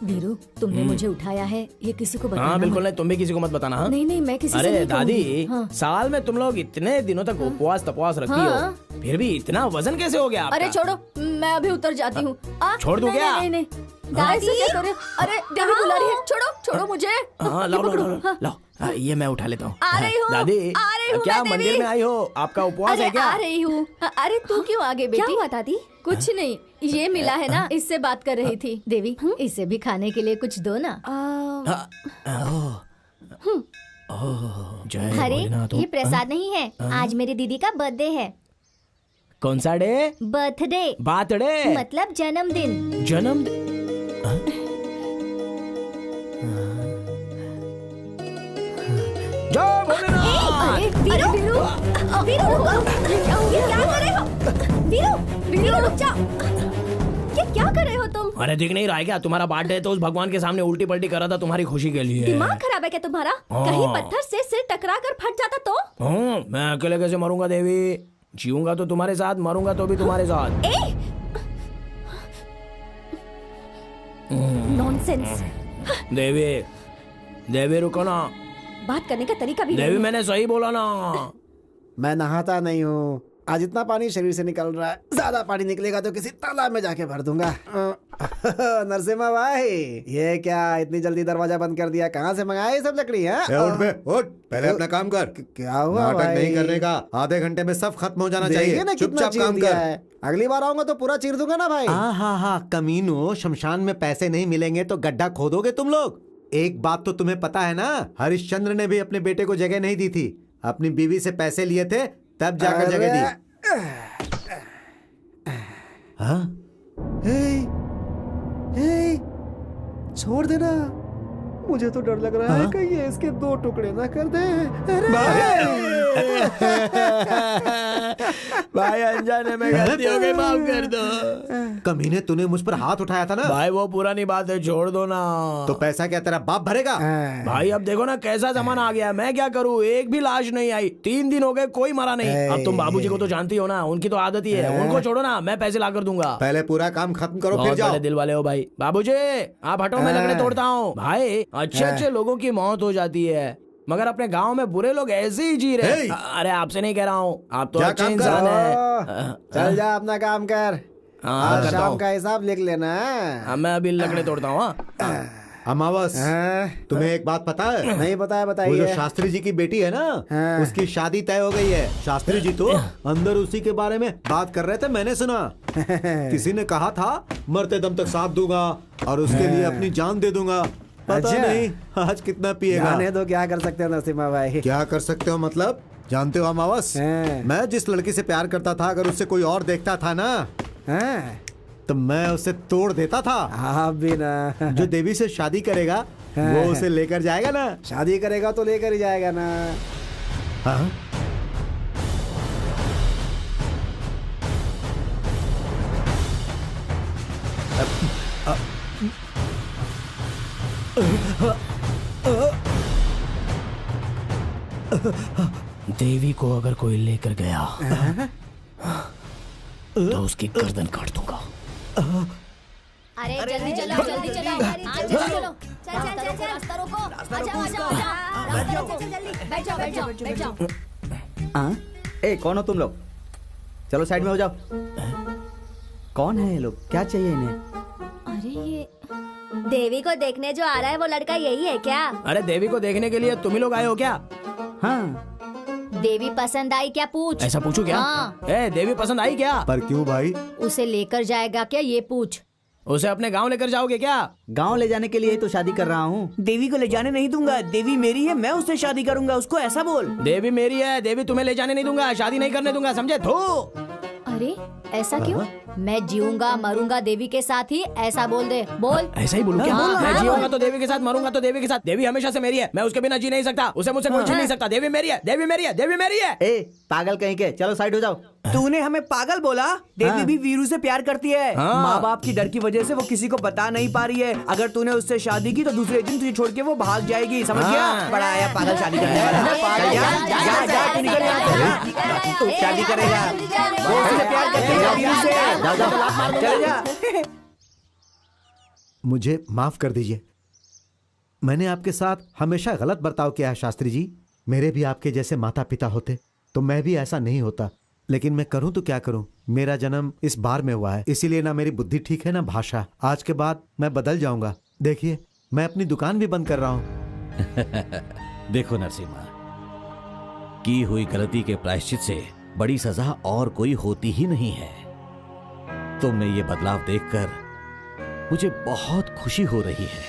वीरू, तुमने मुझे उठाया है, ये किसी को बताना? हाँ बिल्कुल नहीं, तुम भी किसी को मत बताना। हाँ? नहीं मैं किसी से अरे नहीं दादी, कहूंगी। साल में तुम लोग इतने दिनों तक उपवास तपवास रखती हो, फिर भी इतना वजन कैसे हो गया आपका? अरे छोड़ो, मैं अभी उतर जाती हूँ। छोड़ दूं क्या? नहीं दादी, क्या कर रहे हो? अरे देवी बुला रही है, छोड़ो मुझे। हाँ लाओ, ये मैं उठा लेता हूँ। आ रही हूँ दादी, क्या मैं मंदिर देवी। में आई हो? आपका उपवास है क्या? आ रही हूँ। अरे तू क्यों आगे बेटी? क्या हुआ दादी? कुछ नहीं, ये मिला है ना, इससे बात कर रही थी। देवी, इसे भी खाने के लिए कुछ दो ना। अरे ये प्रसाद नहीं है, आज मेरी दीदी का बर्थडे है। कौन सा डे? बर्थडे। बर्थडे मतलब जन्मदिन। जन्मदिन? जय भोलेनाथ! वीरू, क्या कर रहे हो? वीरू, रुक जाओ। ये क्या कर रहे हो तुम? अरे दिख नहीं रहा है क्या? तुम्हारा बर्थडे है तो उस भगवान के सामने उल्टी पल्टी कर रहा था तुम्हारी खुशी के लिए। दिमाग खराब है क्या तुम्हारा? कहीं पत्थर से सिर टकरा कर फट जाता तो? मैं अकेले कैसे मरूंगा देवी? जीऊंगा तो तुम्हारे साथ, मरूंगा तो भी तुम्हारे साथ। नॉनसेंस। देवी रुको ना, बात करने का तरीका भी देवी मैंने सही बोला ना। मैं नहाता नहीं हूँ, आज इतना पानी शरीर से निकल रहा है, ज्यादा पानी निकलेगा तो किसी तालाब में जाके भर दूंगा। नरसिम्हा भाई, ये क्या इतनी जल्दी दरवाजा बंद कर दिया? कहाँ से मंगाए ये सब लकड़ी? उठ, पहले अपना काम कर। क्या हुआ नाटक भाई? नहीं करने का, आधे घंटे में सब खत्म हो जाना चाहिए। चुपचाप काम कर। अगली बार आऊंगा तो पूरा चीर दूंगा ना भाई। हाँ, कमीनो, शमशान में पैसे नहीं मिलेंगे तो गड्ढा खोदोगे तुम लोग। एक बात तो तुम्हें पता है ना, हरिश्चंद्र ने भी अपने बेटे को जगह नहीं दी थी, अपनी बीवी से पैसे लिए थे तब जाकर जगह दी। हाँ? छोड़ देना, मुझे तो डर लग रहा है कहीं ये इसके 2 टुकड़े ना कर दे। भाई अनजाने में गलती हो गई, माफ कर दो। कमीने, तूने मुझ पर हाथ उठाया था ना। भाई वो पुरानी बात है, छोड़ दो ना। तो पैसा क्या तेरा बाप भरेगा? भाई अब देखो ना कैसा जमाना आ गया, मैं क्या करूँ? एक भी लाश नहीं आई, 3 दिन हो गए, कोई मरा नहीं। अब तुम बाबूजी को तो जानती हो ना, उनकी तो आदत ही है। उनको छोड़ो ना, मैं पैसे ला कर दूंगा। पहले पूरा काम खत्म करो फिर जाओ। दिल वाले हो भाई। बाबूजी आप हटो, मैं लकड़े तोड़ता हूँ। भाई अच्छे लोगों की मौत हो जाती है, मगर अपने गांव में बुरे लोग ऐसे ही जी रहे। अरे आपसे नहीं कह रहा हूँ, आप तो अच्छे इंसान हैं। चल जा अपना काम कर। शाम का हिसाब लिख लेना। मैं अभी लकड़े तोड़ता हूँ। अमावस, तुम्हें एक बात पता है? नहीं बताया, बताइए। वो जो शास्त्री जी की बेटी है ना, उसकी शादी तय हो गई है। शास्त्री जी तो अंदर उसी के बारे में बात कर रहे थे, मैंने सुना। किसी ने कहा था मरते दम तक साथ दूंगा और उसके लिए अपनी जान दे दूंगा। पता नहीं आज कितना पिएगा। जाने दो, क्या कर सकते हो नरसिम्हा भाई? क्या कर सकते हो मतलब? जानते हो अमावस, मैं जिस लड़की से प्यार करता था, अगर उससे कोई और देखता था ना, तो मैं उसे तोड़ देता था। आप भी ना। जो देवी से शादी करेगा वो उसे लेकर जाएगा ना। शादी करेगा तो लेकर ही जाएगा ना। हाँ? देवी को अगर कोई लेकर गया तो उसकी गर्दन काट दूंगा। अरे जल्दी चलो, जल्दी चलो, चलो, चल, रास्ता रोको, आ जाओ, जल्दी, बैठ जाओ। ए कौन हो तुम लोग? चलो साइड में हो जाओ। कौन है ये लोग? क्या चाहिए इन्हें? अरे ये देवी को देखने जो आ रहा है वो लड़का यही है क्या? अरे देवी को देखने के लिए तुम ही लोग आए हो क्या? हाँ। देवी पसंद आई क्या पूछ? ऐसा पूछू क्या? हाँ। देवी पसंद आई क्या? पर क्यों भाई? उसे लेकर जाएगा क्या ये पूछ। उसे अपने गांव लेकर जाओगे क्या? गांव ले जाने के लिए ही तो शादी कर रहा हूँ। देवी को ले जाने नहीं दूंगा, देवी मेरी है, मैं उससे शादी करूंगा, उसको ऐसा बोल। देवी मेरी है, देवी तुम्हें ले जाने नहीं दूंगा, शादी नहीं करने दूंगा, समझे? थू। अरे ऐसा क्यों? मैं जीऊंगा मरूंगा देवी के साथ ही, ऐसा बोल दे। बोल। ऐसा ही बोलूं क्या? हाँ, मैं हाँ, जीऊंगा बोल। तो देवी के साथ, मरूंगा तो देवी के साथ। देवी हमेशा से मेरी है, मैं उसके बिना जी नहीं सकता, उसे मुझसे कोई छीन नहीं सकता। देवी मेरी है, देवी मेरी है, देवी मेरी है। ए पागल कहीं के, चलो साइड हो जाओ। तूने हमें पागल बोला? देवी भी वीरू से प्यार करती है। हाँ। माँ बाप की डर की वजह से वो किसी को बता नहीं पा रही है। अगर तूने उससे शादी की तो दूसरे दिन तुझे छोड़ के वो भाग जाएगी, समझ गया? हाँ। बड़ा आया पागल शादी करने वाला। पागल, जा जा तू निकल यहाँ से। तू शादी करेगा? वो उससे प्यार करती है वीरू से। जाओ, जाओ। चले जा। मुझे माफ कर दीजिए, मैंने आपके साथ हमेशा गलत बर्ताव किया है शास्त्री जी। मेरे भी आपके जैसे माता पिता होते तो मैं भी ऐसा नहीं होता, लेकिन मैं करूं तो क्या करूं, मेरा जन्म इस बार में हुआ है, इसीलिए ना मेरी बुद्धि ठीक है ना भाषा। आज के बाद मैं बदल जाऊंगा। देखिए मैं अपनी दुकान भी बंद कर रहा हूं। देखो नरसिम्हा, की हुई गलती के प्रायश्चित से बड़ी सजा और कोई होती ही नहीं है। तुम में ये बदलाव देखकर मुझे बहुत खुशी हो रही है।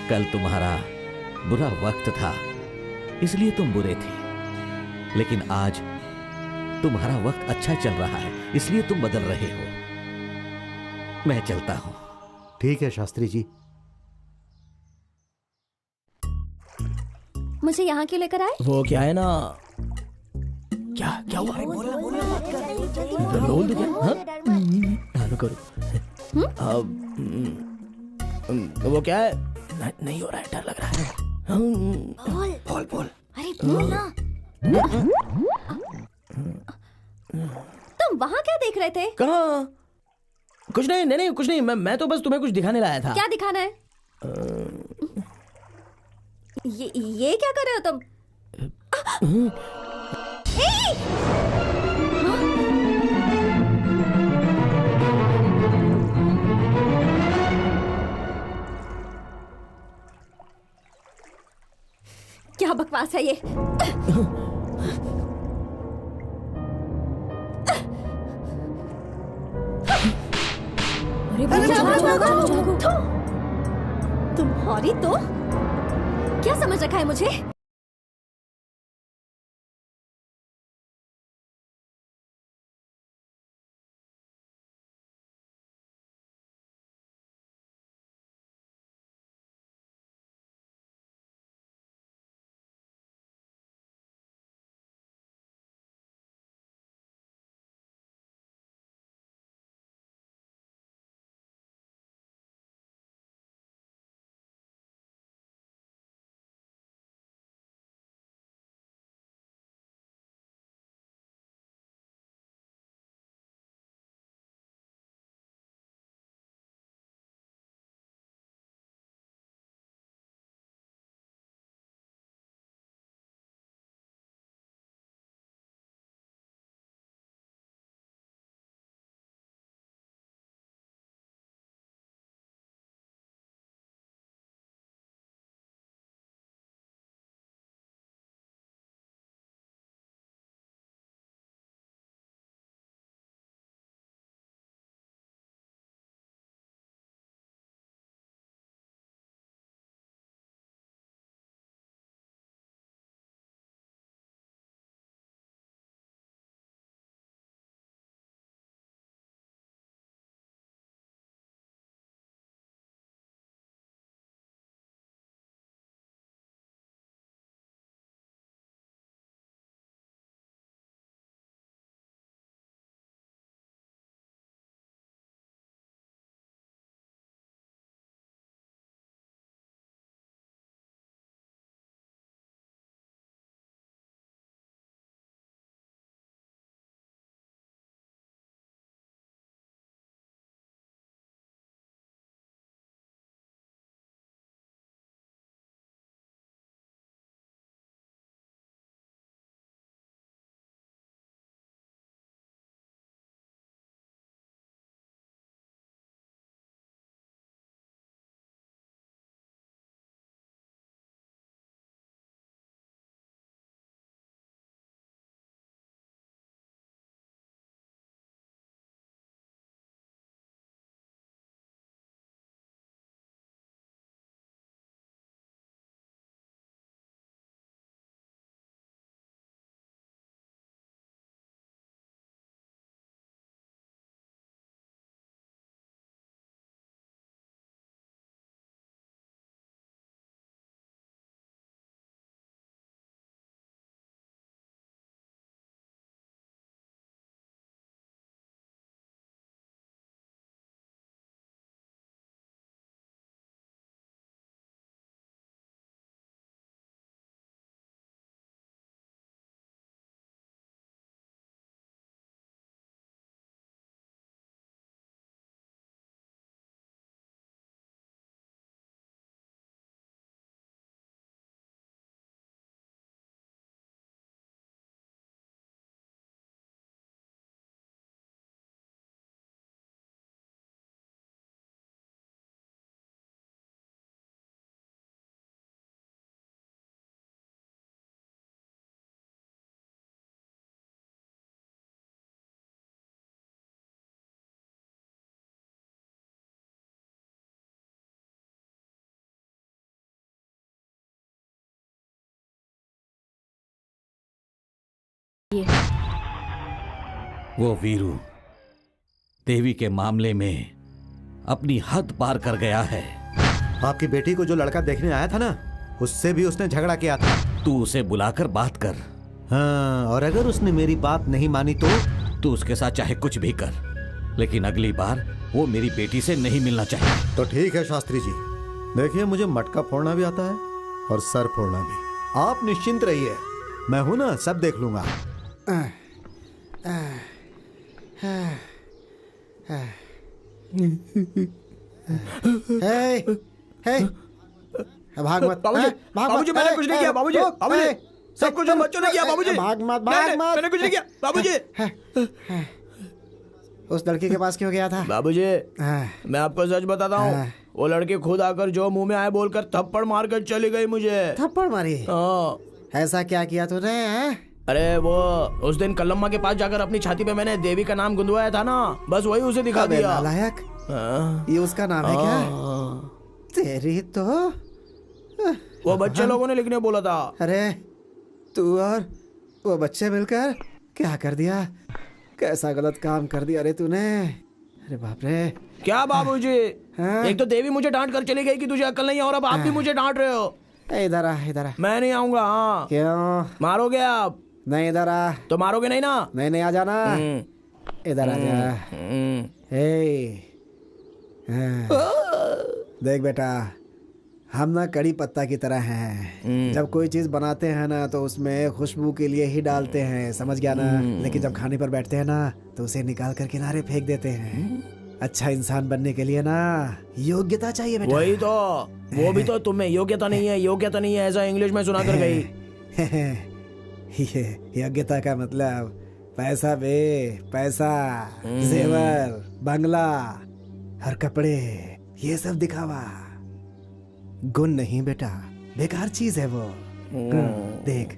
कल तुम्हारा बुरा वक्त था, इसलिए तुम बुरे थे, लेकिन आज तुम्हारा वक्त अच्छा चल रहा है, इसलिए तुम बदल रहे हो। मैं चलता हूं। ठीक है शास्त्री जी। मुझे यहाँ क्यों लेकर आए? वो क्या है ना, क्या क्या हुआ? बोल दो क्या? हाँ रुको। वो क्या है? नहीं हो रहा है, डर लग रहा है। बोल बोल। अरे बोल ना। तुम वहाँ क्या देख रहे थे? कहाँ? कुछ नहीं, नहीं कुछ नहीं, मैं तो बस तुम्हें कुछ दिखाने लाया था। क्या दिखाना है? ये क्या कर रहे हो तुम? क्या बकवास है ये? अरे तुम्हारी तो क्या समझ रखा है मुझे? वो वीरू देवी के मामले में अपनी हद पार कर गया है। आपकी बेटी को जो लड़का देखने आया था ना, उससे भी उसने झगड़ा किया था। तू उसे बुलाकर बात कर। हाँ, और अगर उसने मेरी बात नहीं मानी तो तू उसके साथ चाहे कुछ भी कर, लेकिन अगली बार वो मेरी बेटी से नहीं मिलना चाहिए। तो ठीक है शास्त्री जी, देखिए मुझे मटका फोड़ना भी आता है और सर फोड़ना भी। आप निश्चिंत रहिए, मैं हूं ना, सब देख लूंगा। भाग मत बाबूजी, मैंने कुछ नहीं किया बाबूजी। बाबूजी, सब कुछ हम बच्चों ने किया बाबूजी। भाग मत मैंने कुछ नहीं किया बाबूजी। उस लड़की के पास क्यों गया था? बाबूजी, मैं आपको सच बताता हूँ, वो लड़की खुद आकर जो मुंह में आए बोलकर थप्पड़ मारकर चली गई मुझे। थप्पड़ मारी? ऐसा क्या किया तूने? अरे वो उस दिन कल्लम्मा के पास जाकर अपनी छाती पे मैंने देवी का नाम गुंदवाया था ना, बस वही उसे दिखा दिया। नालायक, ये उसका नाम है क्या? तेरी तो वो बच्चे लोगों ने लिखने बोला था। अरे तू और वो बच्चे मिलकर क्या कर दिया? कैसा गलत काम कर दिया रे तूने? अरे बाप रे। क्या बाबूजी, एक तो देवी मुझे डांट कर चली गई कि तुझे अक्ल नहीं है, और अब आप भी मुझे डांट रहे हो। इधर आ, इधर आ। मैं नहीं आऊंगा। हाँ। क्यों? मारोगे आप? नहीं, इधर आ। तो मारोगे नहीं ना? नहीं, आ जाना। इधर आ जा। देख बेटा, हम ना कड़ी पत्ता की तरह हैं। जब कोई चीज बनाते हैं ना तो उसमें खुशबू के लिए ही डालते हैं, समझ गया ना? लेकिन जब खाने पर बैठते हैं ना तो उसे निकाल कर किनारे फेंक देते हैं। अच्छा इंसान बनने के लिए ना योग्यता चाहिए बेटा। वही तो, वो भी तो तुम्हें योग्यता नहीं है, योग्यता नहीं है, ऐसा इंग्लिश में सुना कर गई। ये योग्यता का मतलब पैसा बे, पैसा, जेवर, बंगला और कपड़े, ये सब दिखावा। गुण नहीं बेटा, बेकार चीज है वो। देख,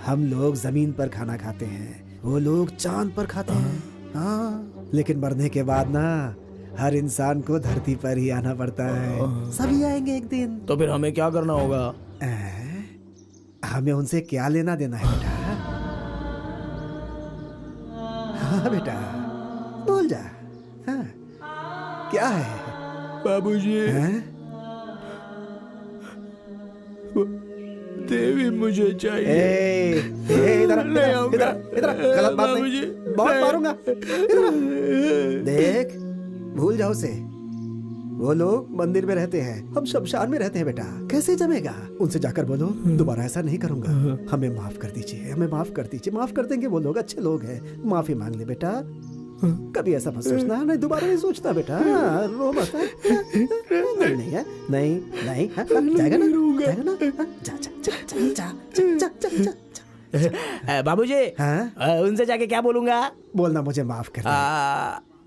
हम लोग जमीन पर खाना खाते हैं, वो लोग चांद पर खाते हैं। हाँ, लेकिन मरने के बाद ना हर इंसान को धरती पर ही आना पड़ता है। सभी आएंगे एक दिन। तो फिर हमें क्या करना होगा? हमें उनसे क्या लेना देना है बेटा? हाँ बेटा, बोल जा। हाँ, क्या है बाबूजी? देवी मुझे चाहिए। इधर गलत बात नहीं, बहुत मारूंगा। देख, भूल जाओ उसे। वो लोग मंदिर में रहते हैं, हम शमशान में रहते हैं बेटा। कैसे जमेगा? उनसे जाकर बोलो दोबारा ऐसा नहीं करूंगा, हमें माफ कर दीजिए, हमें माफ कर दीजिए। माफ कर देंगे, वो लोग अच्छे लोग हैं। माफी मांग ले बेटा, कभी ऐसा मत सोचना। नहीं, दोबारा नहीं सोचना बेटा। रो मत। नहीं है, नहीं नहीं, जाएगा ना, जाएगा ना। जा जा जा जा जा जा जा। बाबूजी, उनसे जाके क्या बोलूंगा? बोलना मुझे माफ कर दो,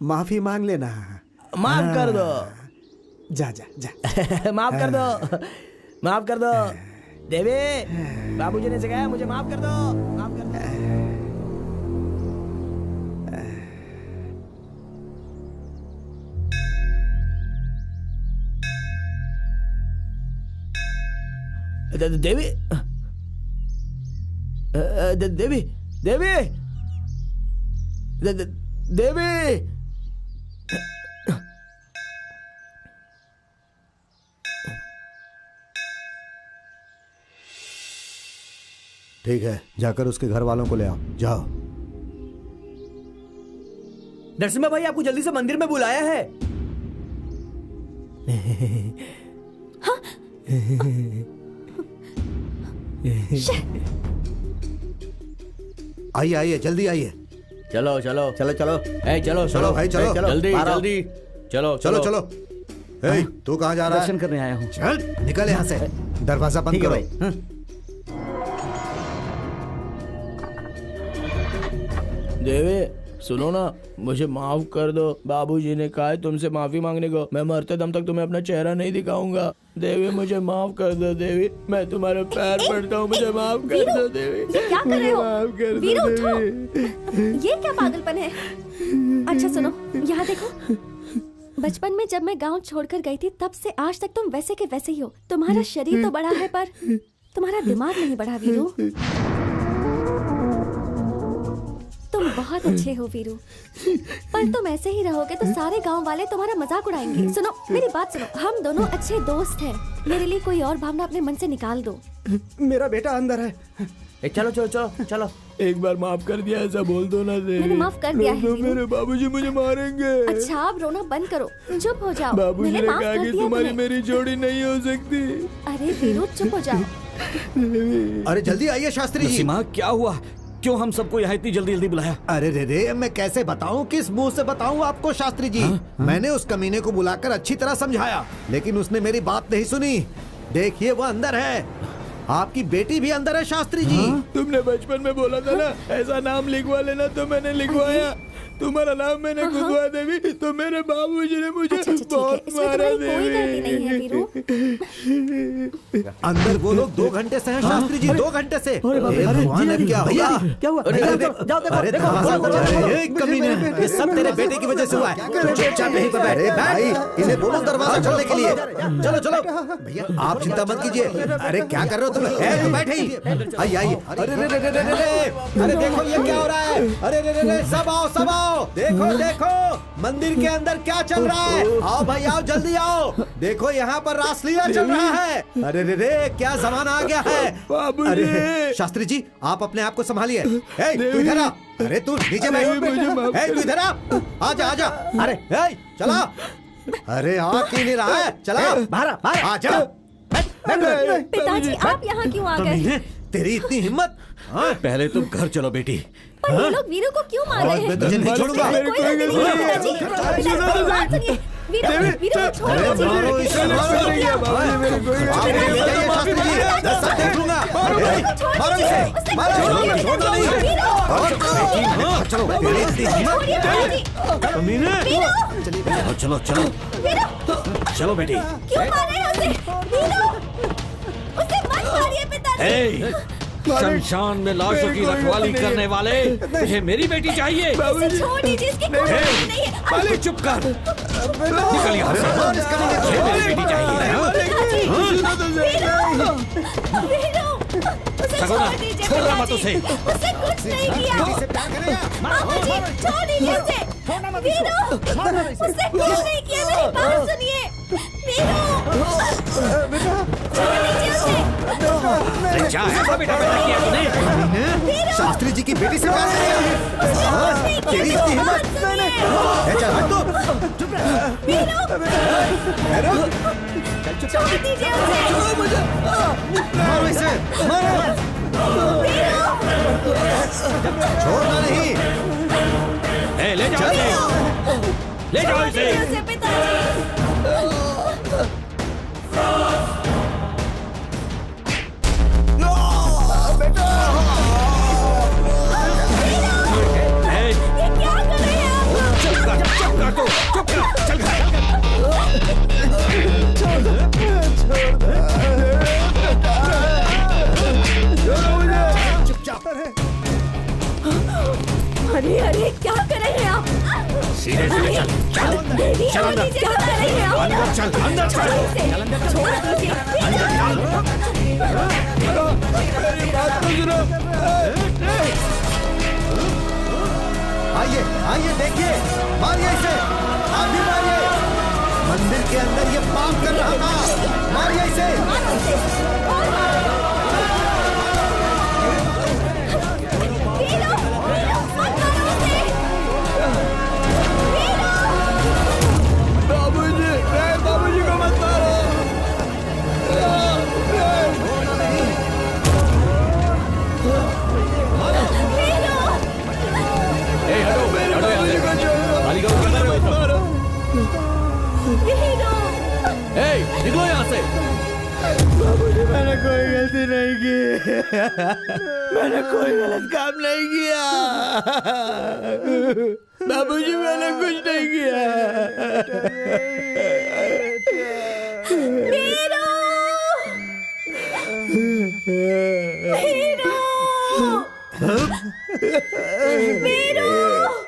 माफी मांग लेना। माफ कर दो। जा जा जा। माफ कर दो, माफ कर दो। देवी, बाबूजी ने सिखाया मुझे माफ कर दो, माफ कर दो। देवी, देवी, देवी, देवी। ठीक है, जाकर उसके घर वालों को ले आओ, जाओ। नरसिम्हा भाई आपको जल्दी से मंदिर में बुलाया है। हाँ? आइए आइए, जल्दी आइए। चलो चलो चलो चलो, ए चलो चलो भाई, चलो जल्दी जल्दी, चलो चलो चलो। ए, तू कहाँ जा रहा है? दर्शन करने आया हूँ। चल निकल यहाँ से, दरवाजा बंद करो। देवी सुनो ना, मुझे माफ कर दो। बाबूजी ने कहा है तुमसे माफी मांगने को। मैं मरते दम तक तुम्हें अपना चेहरा नहीं दिखाऊंगा। देवी मुझे माफ कर दो। देवी, मैं तुम्हारे पैर पड़ता हूँ, मुझे माफ कर दो देवी। ये क्या कर रहे हो? माफ कर वीरू, दो उठो। देवी। ये क्या पागलपन है? अच्छा सुनो, यहाँ देखो। बचपन में जब मैं गांव छोड़कर गई थी, तब से आज तक तुम वैसे के वैसे ही हो। तुम्हारा शरीर तो बड़ा है पर तुम्हारा दिमाग नहीं बढ़ा वीरू। तुम बहुत अच्छे हो वीरू, पर तुम ऐसे ही रहोगे तो सारे गांव वाले तुम्हारा मजाक उड़ाएंगे। सुनो मेरी बात सुनो, हम दोनों अच्छे दोस्त हैं। मेरे लिए कोई और भावना अपने मन से निकाल दो। मेरा बेटा अंदर है। चलो चलो चलो चलो, एक बार माफ कर दिया, ऐसा बोल दो ना देवी। मैंने माफ कर दिया है वीरू। मेरे बाबूजी मुझे मारेंगे। अच्छा आप रोना बंद करो, चुप हो जाओ। बाबूजी मैंने ने माफ कहा कर कि दिया तुम्हारी तुम्हें। मेरी जोड़ी नहीं हो सकती। अरे वीरू चुप हो जाओ। अरे जल्दी आइए शास्त्री जी। नसीमा क्या हुआ, क्यों हम सबको यहाँ इतनी जल्दी जल्दी बुलाया? अरे रे मैं कैसे बताऊं, किस मुंह से बताऊं आपको शास्त्री जी। मैंने उस कमीने को बुलाकर अच्छी तरह समझाया, लेकिन उसने मेरी बात नहीं सुनी। देखिए वो अंदर है, आपकी बेटी भी अंदर है शास्त्री जी। तुमने बचपन में बोला था ना ऐसा नाम लिखवा लेना, तो मैंने लिखवाया। तुम्हारा नाम मैंने खुदवा देवी, तो मेरे बाबूजी ने मुझे बहुत मारा देवी। अंदर वो लोग 2 घंटे से हैं शास्त्री जी, 2 घंटे से। भगवान अब क्या हुआ? क्या हुआ? अरे कमीने, ये सब तेरे बेटे की वजह से हुआ है। चुपचाप यहीं पर बैठ। भाई इन्हें बोलो दरवाजा खोलने के लिए। चलो चलो भैया, आप चिंता मत कीजिए। अरे क्या कर रहे हो तुम? बैठे ही। आइए आइए। अरे देखो ये क्या हो रहा है। अरे सब आओ सब आओ। देखो देखो मंदिर के अंदर क्या चल रहा है। आओ भाई आओ, जल्दी आओ। देखो यहाँ पर रासलीला चल रहा है। अरे रे क्या जमाना आ गया है। अरे शास्त्री जी आप अपने आप को संभालिए। तू इधर आ। अरे तू नीचे बैठ। तू इधर आ, आजा आजा। अरे चला। अरे आ क्यों नहीं रहा है? चला बाहर आजा। पिताजी आप यहाँ क्यों आ गए? तेरी इतनी हिम्मत। पहले तुम घर चलो बेटी। पर ये लोग वीरू को क्यों मार रहे हैं? मैं तुझे नहीं छोड़ूंगा। कोई गलती नहीं है पिताजी। पिताजी बात सुनिए, वीरू वीरू को छोड़ दीजिए। मारो इसे, मारो ये शास्त्री जी, सब देख लूंगा। मारो इसे, मारो, छोड़ना नहीं। चलो तेरी इतनी हिम्मत। कमीने। चलो चलो चलो बेटी। क्यों मार रहे हैं उसे? वीरू उसे मत मारिए पिताजी। शमशान में लाशों की रखवाली करने वाले, तुझे मेरी बेटी चाहिए? इसे छोड़ दीजिए, इसकी कोई गलती नहीं है। बाली चुप कर, निकल यहाँ से। मुझे मेरी बेटी चाहिए। सगुना छोड़ना मत उसे। उसने कुछ नहीं किया। बाबूजी छोड़ दीजिए उसे। वीरू उसने कुछ नहीं किया, मेरी बात सुनिए। वीरू छोड़ दीजिए उसे। क्या ऐसा बेटा पैदा किया तूने? शास्त्री जी की बेटी से प्यार करेगा? तेरी इतनी हिम्मत। चल हट तू। छोड़ दीजिए उसे। मारो इसे, मारो। छोड़ना नहीं। ले जाओ इसे, ले जाओ इसे। अरे अरे क्या कर रहे हैं आप? सीधे सीधे चल चल चल अंदर। क्या कर रहे हैं आप? अंदर चल, अंदर चल। छोड़ दीजिए। मेरी बात तो सुनो। आइए आइए देखिए, मारिए इसे, आप भी मारिए। मंदिर के अंदर ये पाप कर रहा था, मारिए इसे। बाबूजी को मत मारो। निकलो यहाँ से। बाबूजी मैंने कोई गलती नहीं की। मैंने कोई गलत काम नहीं किया। बाबूजी मैंने कुछ नहीं किया।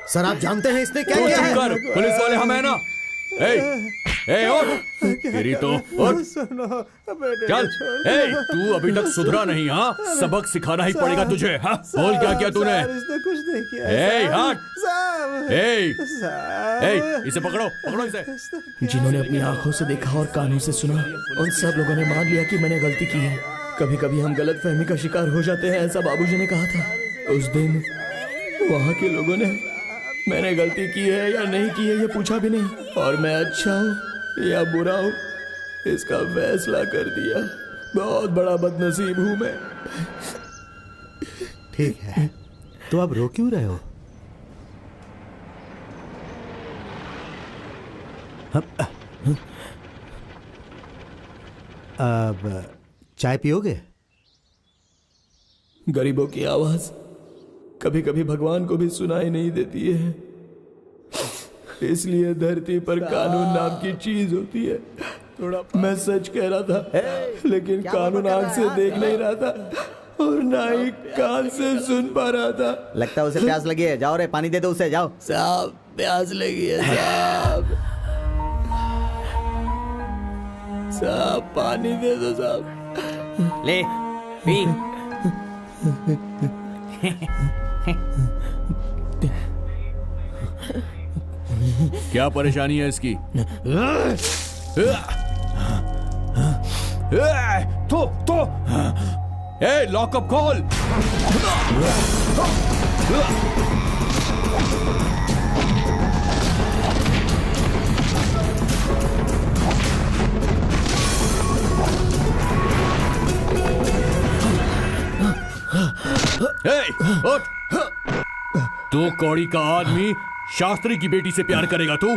सर आप जानते हैं इसने क्या किया है? पुलिस वाले हम है ना। ए उठ, तेरी तो उठ। चल, ए तू अभी तक सुधरा नहीं। हाँ, सबक सिखाना ही पड़ेगा तुझे। हाँ, बोल क्या किया तूने? कुछ नहीं किया। ए हट, ए इसे पकड़ो, पकड़ो इसे। जिन्होंने अपनी आंखों से देखा और कानों से सुना, उन सब लोगों ने मान लिया कि मैंने गलती की है। कभी कभी हम गलत फहमी का शिकार हो जाते हैं, ऐसा बाबूजी ने कहा था। उस दिन वहाँ के लोगों ने मैंने गलती की है या नहीं की है ये पूछा भी नहीं, और मैं अच्छा हूँ या बुरा हूँ इसका फैसला कर दिया। बहुत बड़ा बदनसीब हूँ मैं। ठीक है, तो अब रो क्यों रहे हो? अब चाय पियोगे? गरीबों की आवाज कभी कभी भगवान को भी सुनाई नहीं देती है, इसलिए धरती पर कानून नाम की चीज होती है। थोड़ा मैं सच कह रहा था, लेकिन कानून आंख से देख नहीं रहा था और ना ही कान से सुन पा रहा था। लगता है उसे प्यास लगी है। जाओ रे, पानी दे दो उसे, जाओ। साहब प्यास लगी है साहब। साहब पानी दे दो साहब। ले पी। क्या परेशानी है इसकी? तो ए लॉकअप खोल। उठ। तू कौड़ी का आदमी शास्त्री की बेटी से प्यार करेगा तू?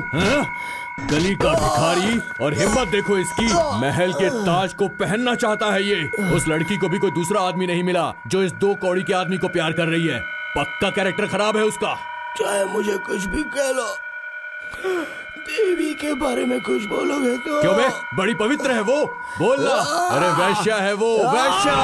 गली का भिखारी, और हिम्मत देखो इसकी, महल के ताज को पहनना चाहता है ये। उस लड़की को भी कोई दूसरा आदमी नहीं मिला जो इस 2 कौड़ी के आदमी को प्यार कर रही है। पक्का कैरेक्टर खराब है उसका। चाहे मुझे कुछ भी कह लो, देवी के बारे में कुछ बोलोगे तो। क्यों बे? बड़ी पवित्र है वो, बोलना। अरे वैश्या है वो, वैश्या।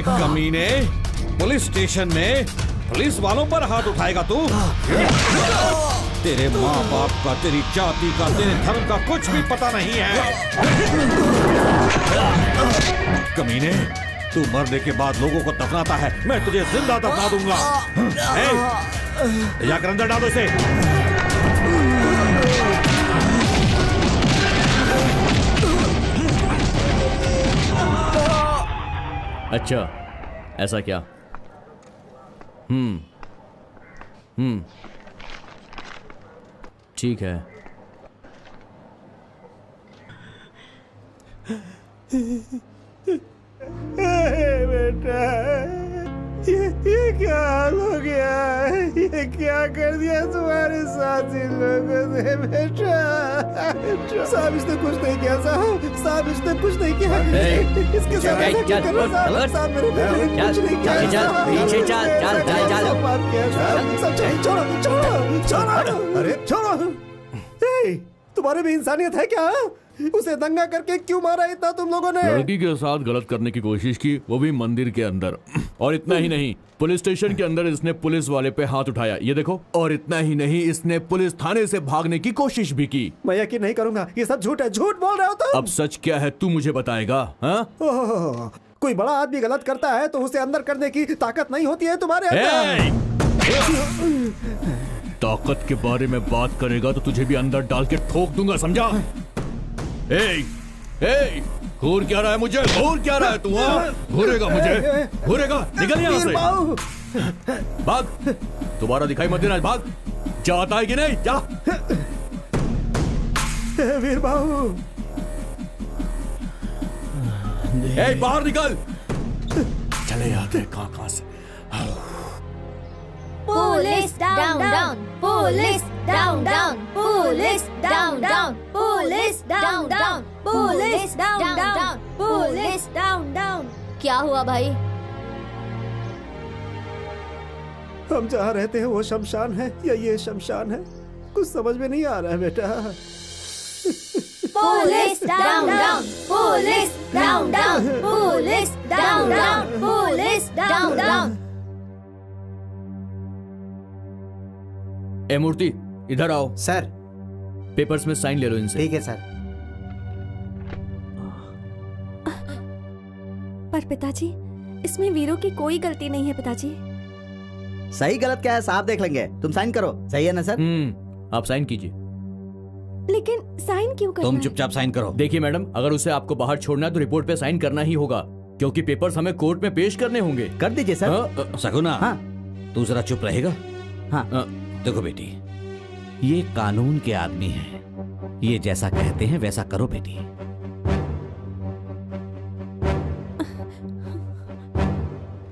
कमीने, पुलिस स्टेशन में पुलिस वालों पर हाथ उठाएगा तू? तेरे माँ बाप का, तेरी जाति का, तेरे धर्म का कुछ भी पता नहीं है। कमीने, तू मरने के बाद लोगों को दफनाता है, मैं तुझे जिंदा दफना दूंगा। जाकर अंदर डालो इसे। अच्छा, ऐसा क्या? ठीक है। बेटा, ये क्या हाल हो गया है? ये क्या कर दिया तुम्हारे साथ इन लोगों ने? बेटा साहब, इसने कुछ नहीं किया। साहब इसने कुछ नहीं किया। इसके साथ ऐसा क्यों कर रहे हो? साहब मेरे बेटे ने कुछ नहीं किया। चल। छोड़ो। अरे छोड़ो। भाई, तुम्हारे भी इंसानियत है क्या? उसे दंगा करके क्यों मारा इतना तुम लोगों ने? लड़की के साथ गलत करने की कोशिश की, वो भी मंदिर के अंदर। और इतना ही नहीं, पुलिस स्टेशन के अंदर इसने पुलिस वाले पे हाथ उठाया, ये देखो। और इतना ही नहीं, इसने पुलिस थाने से भागने की कोशिश भी की। मैं यकीन नहीं करूंगा, ये सब झूठ है, झूठ बोल रहे हो तुम। अब सच क्या है तू मुझे बताएगा? हाँ? कोई बड़ा आदमी गलत करता है तो उसे अंदर करने की ताकत नहीं होती है तुम्हारे अंदर। ताकत के बारे में बात करेगा तो तुझे भी अंदर डाल के ठोक दूंगा, समझा? घूर क्या रहा है मुझे? घूर क्या रहा है तू? घूरेगा मुझे? घूरेगा? निकल यहाँ से, भाग। दोबारा दिखाई मत देना, भाग। जाता है कि नहीं? जा। वीर बाबू, बाहर निकल। चले आते कहाँ से। Police down down, police down down, police down down, police down down, police down down, police down down. क्या हुआ भाई? हम जहाँ रहते हैं वो शमशान है या ये शमशान है? कुछ समझ में नहीं आ रहा है बेटा। Police down down, police down down, police down down, police down down. ए मूर्ति, इधर आओ। सर, पेपर्स में साइन ले लो इनसे। ठीक है सर। पर पिताजी, इसमें वीरू की कोई गलती नहीं है पिताजी। सही गलत क्या है साहब देख लेंगे, तुम साइन करो। सही है ना सर? आप साइन कीजिए। लेकिन साइन क्यों करना? तुम चुपचाप साइन करो। देखिए मैडम, अगर उसे आपको बाहर छोड़ना है तो रिपोर्ट पे साइन करना ही होगा, क्योंकि पेपर्स हमें कोर्ट में पेश करने होंगे। कर दीजिए सर। सगुना, हाँ। तू जरा चुप रहेगा? हाँ। देखो बेटी, ये कानून के आदमी हैं, ये जैसा कहते हैं वैसा करो बेटी।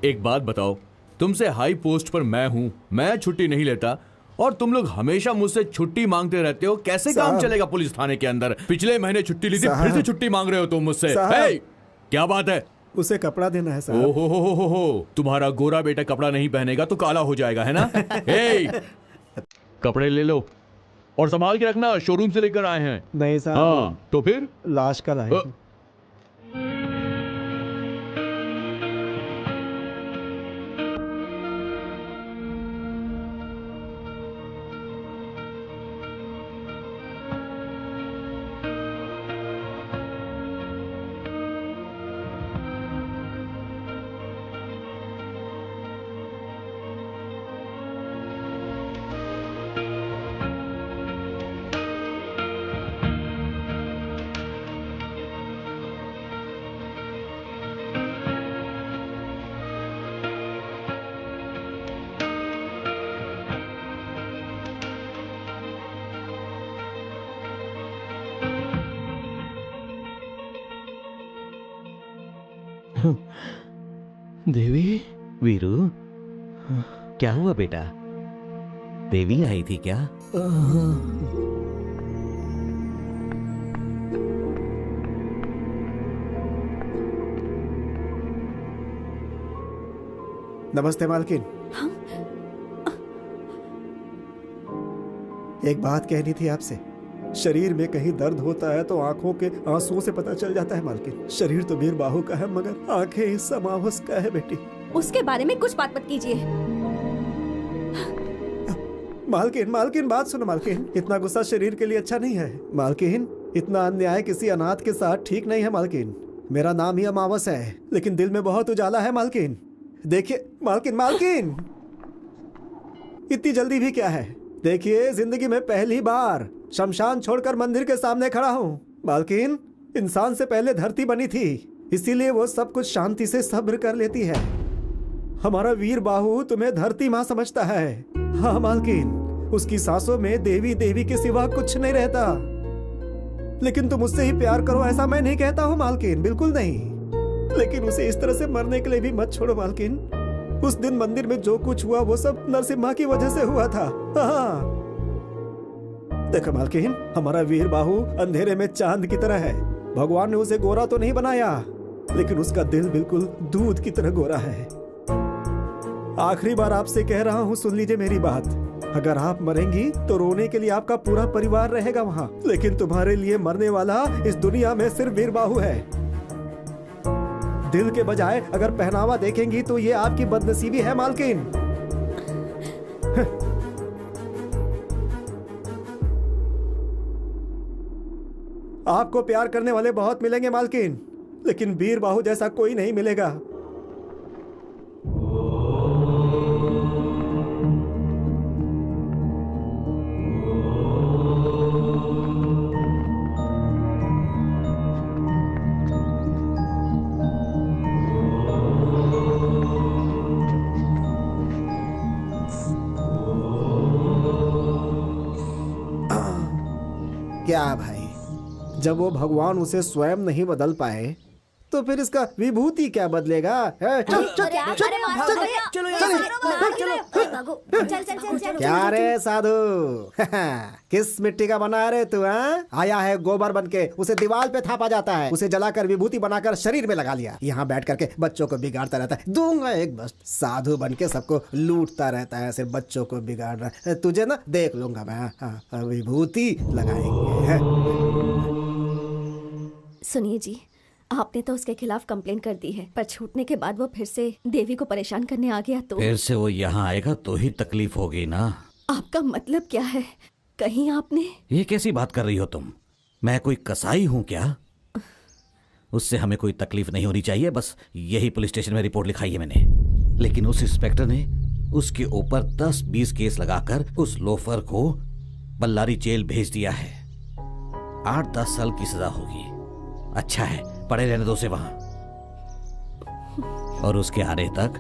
एक बात बताओ, तुमसे हाई पोस्ट पर मैं हूं, मैं छुट्टी नहीं लेता और तुम लोग हमेशा मुझसे छुट्टी मांगते रहते हो। कैसे काम चलेगा पुलिस थाने के अंदर? पिछले महीने छुट्टी ली थी, फिर से छुट्टी मांग रहे हो तुम मुझसे। क्या बात है? उसे कपड़ा देना है साहब। ओहो, तुम्हारा गोरा बेटा कपड़ा नहीं पहनेगा तो काला हो जाएगा, है ना? कपड़े ले लो और संभाल के रखना, शोरूम से लेकर आए हैं। नहीं साहब। हाँ, तो फिर लाश का लाए। देवी। वीरू, क्या हुआ बेटा? देवी आई थी क्या? नमस्ते मालकिन। एक बात कहनी थी आपसे। शरीर में कहीं दर्द होता है तो आंखों के आंसुओं से पता चल जाता है मालकिन। शरीर तो वीर बाहु का है मगर आंखें इस समावस का है बेटी। उसके बारे में कुछ बात मत कीजिए। मालकिन बात सुनो मालकिन। इतना गुस्सा शरीर के लिए अच्छा नहीं है मालकिन। इतना अन्याय किसी अनाथ के साथ ठीक नहीं है मालकिन। मेरा नाम ही अमावस है लेकिन दिल में बहुत उजाला है मालकिन। देखिए मालकिन इतनी जल्दी भी क्या है। देखिए, जिंदगी में पहली बार शमशान छोड़कर मंदिर के सामने खड़ा हूँ मालकिन। इंसान से पहले धरती बनी थी, इसीलिए वो सब कुछ शांति से सब्र कर लेती है। हमारा वीर बाहु तुम्हें धरती माँ समझता है। हाँ मालकिन, उसकी सांसों में देवी देवी के सिवा कुछ नहीं रहता। लेकिन तुम उससे ही प्यार करो ऐसा मैं नहीं कहता हूँ मालकिन, बिल्कुल नहीं। लेकिन उसे इस तरह से मरने के लिए भी मत छोड़ो मालकिन। उस दिन मंदिर में जो कुछ हुआ वो सब नरसिम्हा की वजह से हुआ था। हाँ देखो मालकिन, हमारा वीर बाहु अंधेरे में चांद की तरह है। भगवान ने उसे गोरा तो नहीं बनाया लेकिन उसका दिल बिल्कुल दूध की तरह गोरा है। आखिरी बार आपसे कह रहा हूँ, सुन लीजिए मेरी बात। अगर आप मरेंगी तो रोने के लिए आपका पूरा परिवार रहेगा वहाँ, लेकिन तुम्हारे लिए मरने वाला इस दुनिया में सिर्फ वीरबाहु है। दिल के बजाय अगर पहनावा देखेंगी तो ये आपकी बदनसीबी है मालकिन। आपको प्यार करने वाले बहुत मिलेंगे मालकिन, लेकिन वीरबाहु जैसा कोई नहीं मिलेगा। क्या भाई, जब वो भगवान उसे स्वयं नहीं बदल पाए तो फिर इसका विभूति क्या बदलेगा? क्या रे साधु, किस मिट्टी का बना रे तू? आया है गोबर बन के, उसे दीवार पे थापा जाता है, उसे जलाकर विभूति बनाकर शरीर में लगा लिया। यहाँ बैठ करके बच्चों को बिगाड़ता रहता है। दूंगा एक बस। साधु बन के सबको लूटता रहता है, सिर्फ बच्चों को बिगाड़ रहा है। तुझे ना देख लूंगा मैं। विभूति लगाएंगे। सुनिए जी, आपने तो उसके खिलाफ कंप्लेंट कर दी है, पर छूटने के बाद वो फिर से देवी को परेशान करने आ गया तो फिर से वो यहाँ आएगा तो ही तकलीफ होगी ना। आपका मतलब क्या है? कहीं आपने... ये कैसी बात कर रही हो तुम? मैं कोई कसाई हूँ क्या? उससे हमें कोई तकलीफ नहीं होनी चाहिए, बस यही पुलिस स्टेशन में रिपोर्ट लिखाई है मैंने। लेकिन उस इंस्पेक्टर ने उसके ऊपर 10-20 केस लगाकर उस लोफर को बल्लारी जेल भेज दिया है। 8-10 साल की सजा होगी। अच्छा है, पड़े रहने दो उसे वहां, और उसके आने तक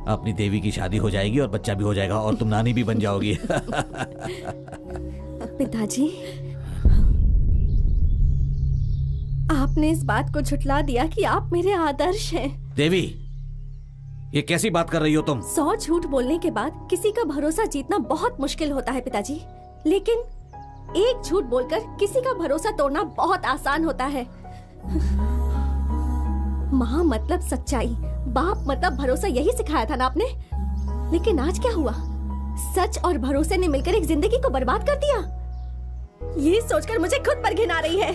अपनी देवी की शादी हो जाएगी और बच्चा भी हो जाएगा और तुम नानी भी बन जाओगी। पिताजी, आपने इस बात को झुठला दिया कि आप मेरे आदर्श हैं। देवी, ये कैसी बात कर रही हो तुम? 100 झूठ बोलने के बाद किसी का भरोसा जीतना बहुत मुश्किल होता है पिताजी, लेकिन एक झूठ बोलकर किसी का भरोसा तोड़ना बहुत आसान होता है। माँ मतलब सच्चाई, बाप मतलब भरोसा, यही सिखाया था ना आपने। लेकिन आज क्या हुआ? सच और भरोसे ने मिलकर एक जिंदगी को बर्बाद कर दिया। ये सोचकर मुझे खुद पर घिन आ रही है।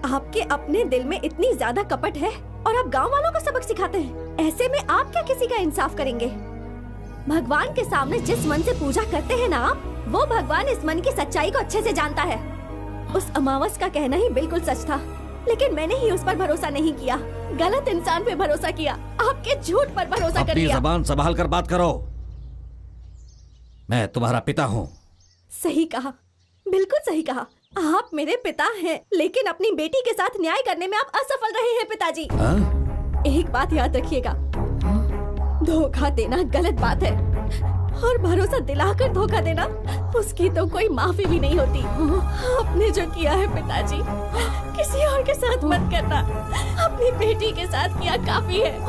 आपके अपने दिल में इतनी ज्यादा कपट है और आप गांव वालों को सबक सिखाते हैं। ऐसे में आप क्या किसी का इंसाफ करेंगे? भगवान के सामने जिस मन से पूजा करते हैं ना आप, वो भगवान इस मन की सच्चाई को अच्छे से जानता है। उस अमावस का कहना ही बिल्कुल सच था, लेकिन मैंने ही उस पर भरोसा नहीं किया, गलत इंसान पे भरोसा किया, आपके झूठ पर भरोसा कर लिया। अपनी जबान संभाल कर बात करो। मैं तुम्हारा पिता हूँ। सही कहा, बिल्कुल सही कहा। आप मेरे पिता हैं, लेकिन अपनी बेटी के साथ न्याय करने में आप असफल रहे हैं पिताजी। एक बात याद रखिएगा, धोखा देना गलत बात है, और भरोसा दिलाकर धोखा देना, उसकी तो कोई माफी भी नहीं होती। आपने जो किया है पिताजी, किसी और के साथ मत करना, अपनी बेटी के साथ किया काफी है।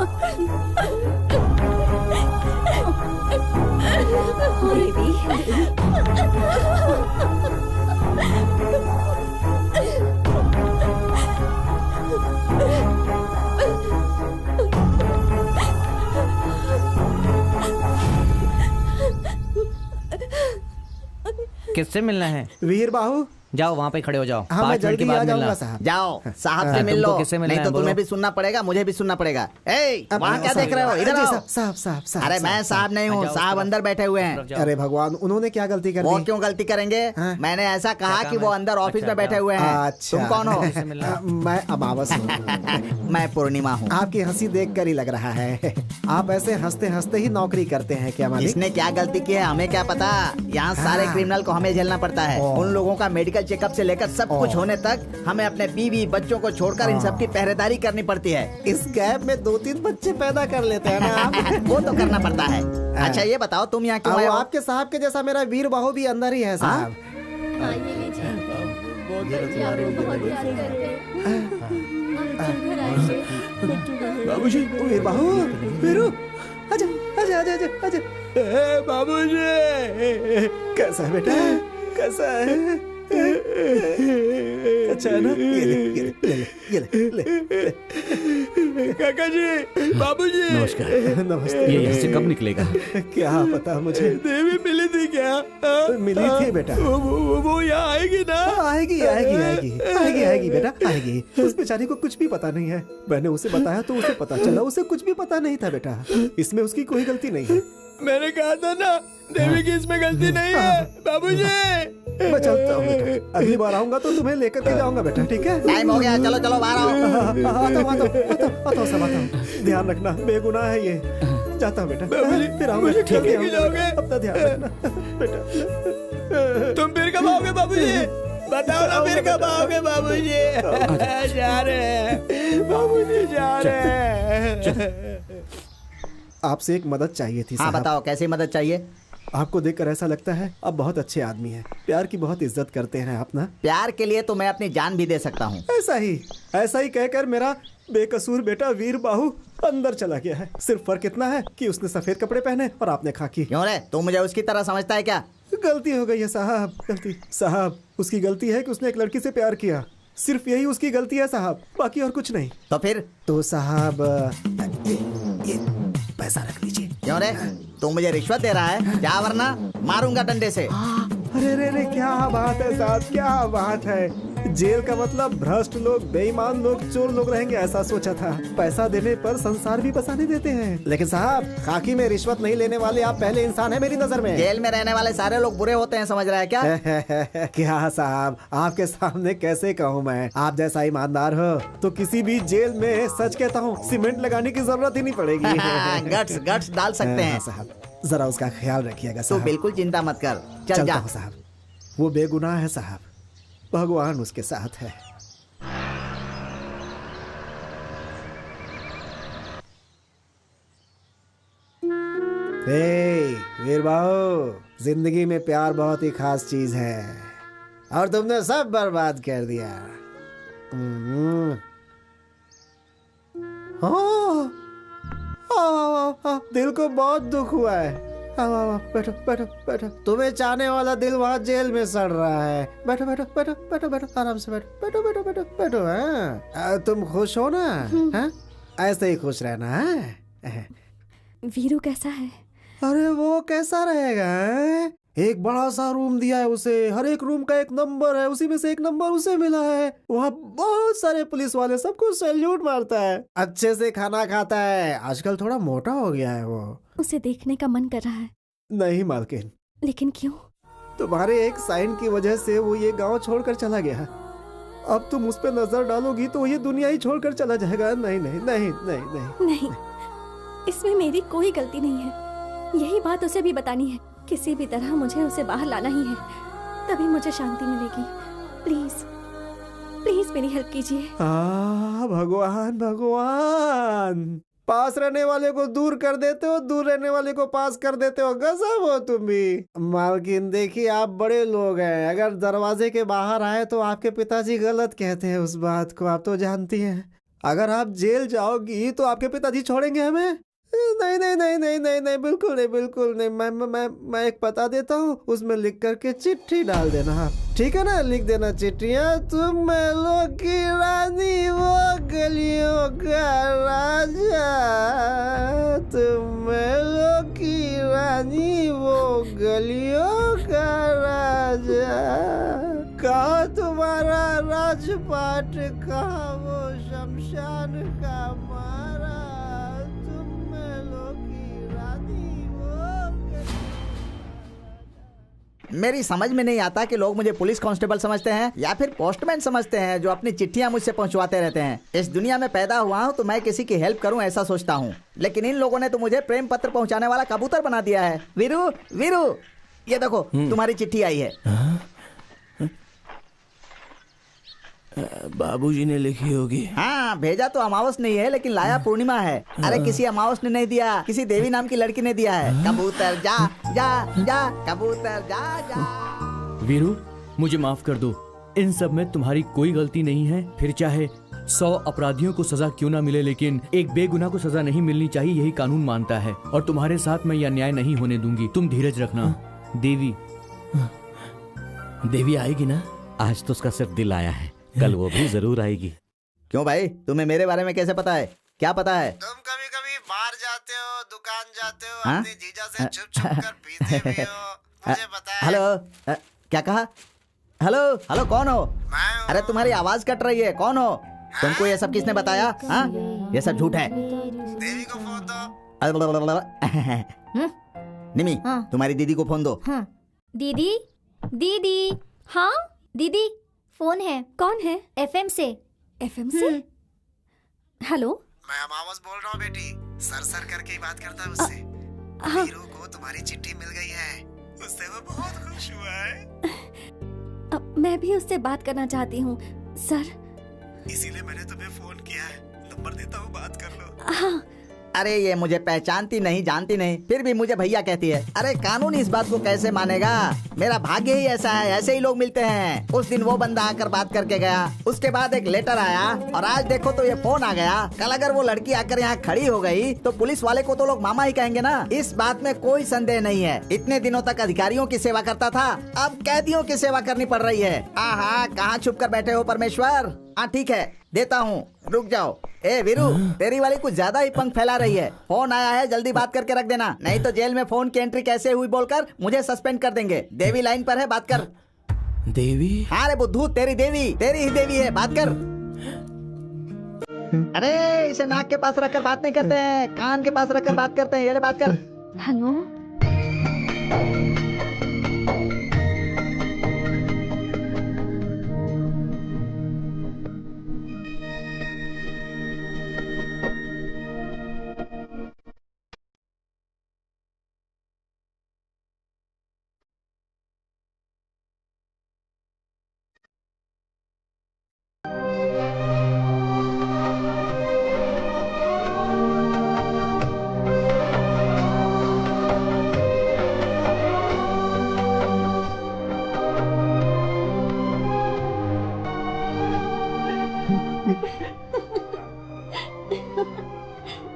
किससे मिलना है? वीरबाहु, जाओ वहाँ पे खड़े हो जाओ। हाँ, मैं जल्दी आ जाऊंगा साहब। जाओ साहब से मिल लो, नहीं तो तुम्हें भी सुनना पड़ेगा, मुझे भी सुनना पड़ेगा। वहाँ क्या देख रहे हो? इधर आओ। साहब। अरे मैं साहब नहीं हूँ, साहब अंदर बैठे हुए हैं। अरे भगवान, उन्होंने क्या गलती कर दी? वो क्यों गलती करेंगे? मैंने ऐसा कहा कि वो अंदर ऑफिस में बैठे हुए हैं। तुम कौन हो? मैं अमावस हूँ। मैं पूर्णिमा हूँ। आपकी हंसी देख कर ही लग रहा है आप ऐसे हंसते हंसते ही नौकरी करते हैं क्या मालिक? इसने क्या गलती की है हमें क्या पता। यहाँ सारे क्रिमिनल को हमें झेलना पड़ता है। उन लोगों का मेडिकल चेकअप से लेकर सब कुछ होने तक हमें अपने बीवी बच्चों को छोड़कर इन सब की पहरेदारी करनी पड़ती है। इस गैप में 2-3 बच्चे पैदा कर लेते हैं ना आप। वो तो करना पड़ता है। अच्छा ये बताओ, तुम यहाँ क्यों आए हो? आपके साहब के जैसा मेरा वीरबाहु भी अंदर ही है साहब। बाबूजी, वीरबाहु, वीरू, आजा आजा आजा आजा आजा। बाबूजी, कैसा है बेटा, कैसा है? अच्छा है ना? ये ले। काका जी, बाबूजी। नमस्कार। नमस्ते। ये यहाँ से कब निकलेगा? क्या पता मुझे। देवी मिली थी क्या? मिली थी बेटा। वो यहाँ आएगी ना? आएगी आएगी आएगी आएगी आएगी बेटा आएगी। उस बेचारी को कुछ भी पता नहीं है। मैंने उसे बताया तो उसे पता चला, उसे कुछ भी पता नहीं था बेटा। इसमें उसकी कोई गलती नहीं है। मैंने कहा था ना देवी की इसमें गलती नहीं है। बाबूजी मैं चलता हूँ बेटा, अगली बार आऊंगा तो तुम्हें लेकर के जाऊंगा बेटा, ठीक है? टाइम हो गया, चलो चलो बाहर आओ। आता हूँ। ध्यान रखना, बेगुनाह है ये। जाता हूँ बेटा, फिर आऊंगा। ठीक है, जाओगे? अपना ध्यान रखना बेटा। तुम फिर कब आओगे बाबूजी? बताओ ना फिर कब आओगे बाबूजी? जा रहे हैं बाबूजी, जा रहे हैं। आपसे एक मदद चाहिए थी। हाँ बताओ, कैसी मदद चाहिए? आपको देखकर ऐसा लगता है आप बहुत अच्छे आदमी हैं, प्यार की बहुत इज्जत करते हैं आप ना। प्यार के लिए तो मैं अपनी जान भी दे सकता हूँ। ऐसा ही कहकर मेरा बेकसूर बेटा वीर बाहु अंदर चला गया है। सिर्फ फर्क इतना है कि उसने सफेद कपड़े पहने और आपने खाकी। क्यों रे, तू मुझे उसकी तरह समझता है क्या? गलती हो गई है साहब, गलती। साहब उसकी गलती है कि उसने एक लड़की से प्यार किया, सिर्फ यही उसकी गलती है साहब, बाकी और कुछ नहीं। तो फिर? तो साहब ये पैसा रख लीजिए। क्यों रे, तू मुझे रिश्वत दे रहा है? जा वरना मारूंगा डंडे से। अरे रे रे, क्या बात है साहब, क्या बात है। जेल का मतलब भ्रष्ट लोग, बेईमान लोग, चोर लोग रहेंगे ऐसा सोचा था। पैसा देने पर संसार भी बसाने देते हैं। लेकिन साहब खाकी में रिश्वत नहीं लेने वाले आप पहले इंसान है मेरी नजर में। जेल में रहने वाले सारे लोग बुरे होते हैं, समझ रहा है क्या? क्या साहब, आपके सामने कैसे कहूँ मैं? आप जैसा ईमानदार हो तो किसी भी जेल में, सच कहता हूँ, सीमेंट लगाने की जरूरत ही नहीं पड़ेगी। गट्स डाल सकते हैं साहब, जरा उसका ख्याल रखिएगा साहब। तो बिल्कुल चिंता मत कर, चल जा साहब। वो बेगुनाह है साहब, भगवान उसके साथ है। वीर बाबू, जिंदगी में प्यार बहुत ही खास चीज है और तुमने सब बर्बाद कर दिया। दिल को बहुत दुख हुआ है। बैठो बैठो बैठो। तुम्हें चाहने वाला दिल वहाँ जेल में सड़ रहा है। बैठो बैठो बैठो बैठो बैठो, आराम से बैठो बैठो बैठो बैठो बैठो। हाँ तुम खुश हो ना? हाँ ऐसे ही खुश रहना है। वीरू कैसा है? अरे वो कैसा रहेगा? एक बड़ा सा रूम दिया है उसे, हर एक रूम का एक नंबर है, उसी में से एक नंबर उसे मिला है। वहाँ बहुत सारे पुलिस वाले सबको सैल्यूट मारता है, अच्छे से खाना खाता है। आजकल थोड़ा मोटा हो गया है वो। उसे देखने का मन कर रहा है। नहीं मालकिन। लेकिन क्यों? तुम्हारे एक साइन की वजह से वो ये गांव छोड़कर चला गया। अब तुम उस पर नजर डालोगी तो ये दुनिया ही छोड़कर चला जाएगा। नहीं नहीं नहीं नहीं नहीं नहीं, इसमें मेरी कोई गलती नहीं है। यही बात उसे भी बतानी है। किसी भी तरह मुझे उसे बाहर लाना ही है, तभी मुझे शांति मिलेगी। प्लीज प्लीज मेरी हेल्प कीजिए। भगवान भगवान, पास रहने वाले को दूर कर देते हो, दूर रहने वाले को पास कर देते हो। गजब हो तुम भी। मालकिन देखिए, आप बड़े लोग हैं, अगर दरवाजे के बाहर आए तो आपके पिताजी गलत कहते हैं। उस बात को आप तो जानती हैं। अगर आप जेल जाओगी तो आपके पिताजी छोड़ेंगे हमें? नहीं नहीं नहीं नहीं नहीं नहीं, बिल्कुल नहीं बिल्कुल नहीं। मैं एक पता देता हूँ, उसमें लिख करके चिट्ठी डाल देना आप, ठीक है ना? लिख देना चिट्ठियाँ। तुम महलों की रानी, वो गलियों का राजा। तुम महलों की रानी, वो गलियों का राजा। कहाँ तुम्हारा राजपाट, कहाँ वो शमशान का मारा। मेरी समझ में नहीं आता कि लोग मुझे पुलिस कांस्टेबल समझते हैं या फिर पोस्टमैन समझते हैं जो अपनी चिट्ठियां मुझसे पहुंचवाते रहते हैं। इस दुनिया में पैदा हुआ हूं तो मैं किसी की हेल्प करूं ऐसा सोचता हूं, लेकिन इन लोगों ने तो मुझे प्रेम पत्र पहुंचाने वाला कबूतर बना दिया है। वीरू वीरू, ये देखो तुम्हारी चिट्ठी आई है। बाबूजी ने लिखी होगी। हाँ, भेजा तो अमावस नहीं है लेकिन लाया पूर्णिमा है। अरे किसी अमावस ने नहीं दिया, किसी देवी नाम की लड़की ने दिया है। कबूतर जा जा जा, कबूतर जा जा। वीरू, मुझे माफ कर दो, इन सब में तुम्हारी कोई गलती नहीं है। फिर चाहे 100 अपराधियों को सजा क्यों ना मिले, लेकिन एक बेगुनाह को सजा नहीं मिलनी चाहिए, यही कानून मानता है। और तुम्हारे साथ मैं यह अन्याय नहीं होने दूंगी। तुम धीरज रखना। देवी देवी आएगी ना? आज तो उसका सिर्फ दिल आया है, कल वो भी जरूर आएगी। क्यों भाई, तुम्हें मेरे बारे में कैसे पता है? क्या पता है? तुम कभी कभी बाहर जाते हो, दुकान जाते हो, अपने जीजा से छुप छुप कर पीते भी हो। हेलो क्या कहा? हेलो हेलो, कौन हो? अरे तुम्हारी आवाज कट रही है, कौन हो? तुमको ये सब किसने बताया? हाँ, ये सब झूठ है। देवी को फोन दो। निमी, तुम्हारी दीदी को फोन दो। दीदी दीदी। हाँ दीदी फोन है। कौन है? एफएम से। एफएम से? हेलो, मैं अमावस बोल रहा हूँ बेटी, सर करके ही बात करता है उससे। वीरू को तुम्हारी चिट्ठी मिल गई है, उससे वो बहुत खुश हुआ है। मैं भी उससे बात करना चाहती हूँ सर। इसीलिए मैंने तुम्हें फोन किया है, नंबर देता हूँ, बात कर लो। हाँ। अरे ये मुझे पहचानती नहीं, जानती नहीं, फिर भी मुझे भैया कहती है। अरे कानून इस बात को कैसे मानेगा? मेरा भाग्य ही ऐसा है, ऐसे ही लोग मिलते हैं। उस दिन वो बंदा आकर बात करके गया, उसके बाद एक लेटर आया, और आज देखो तो ये फोन आ गया। कल अगर वो लड़की आकर यहाँ खड़ी हो गई तो पुलिस वाले को तो लोग मामा ही कहेंगे ना। इस बात में कोई संदेह नहीं है। इतने दिनों तक अधिकारियों की सेवा करता था, अब कैदियों की सेवा करनी पड़ रही है। आहा, कहाँ छुप कर बैठे हो परमेश्वर? हाँ ठीक है, देता हूँ, रुक जाओ। ए वीरू, तेरी वाली कुछ ज्यादा ही पंख फैला रही है। फोन आया है, जल्दी बात करके रख देना, नहीं तो जेल में फोन की एंट्री कैसे हुई बोलकर मुझे सस्पेंड कर देंगे। देवी लाइन पर है, बात कर। देवी? हाँ रे बुद्धू, तेरी देवी, तेरी ही देवी है, बात कर। अरे इसे नाक के पास रखकर बात नहीं करते हैं, कान के पास रखकर बात करते हैं। ये ले, बात कर। हेलो।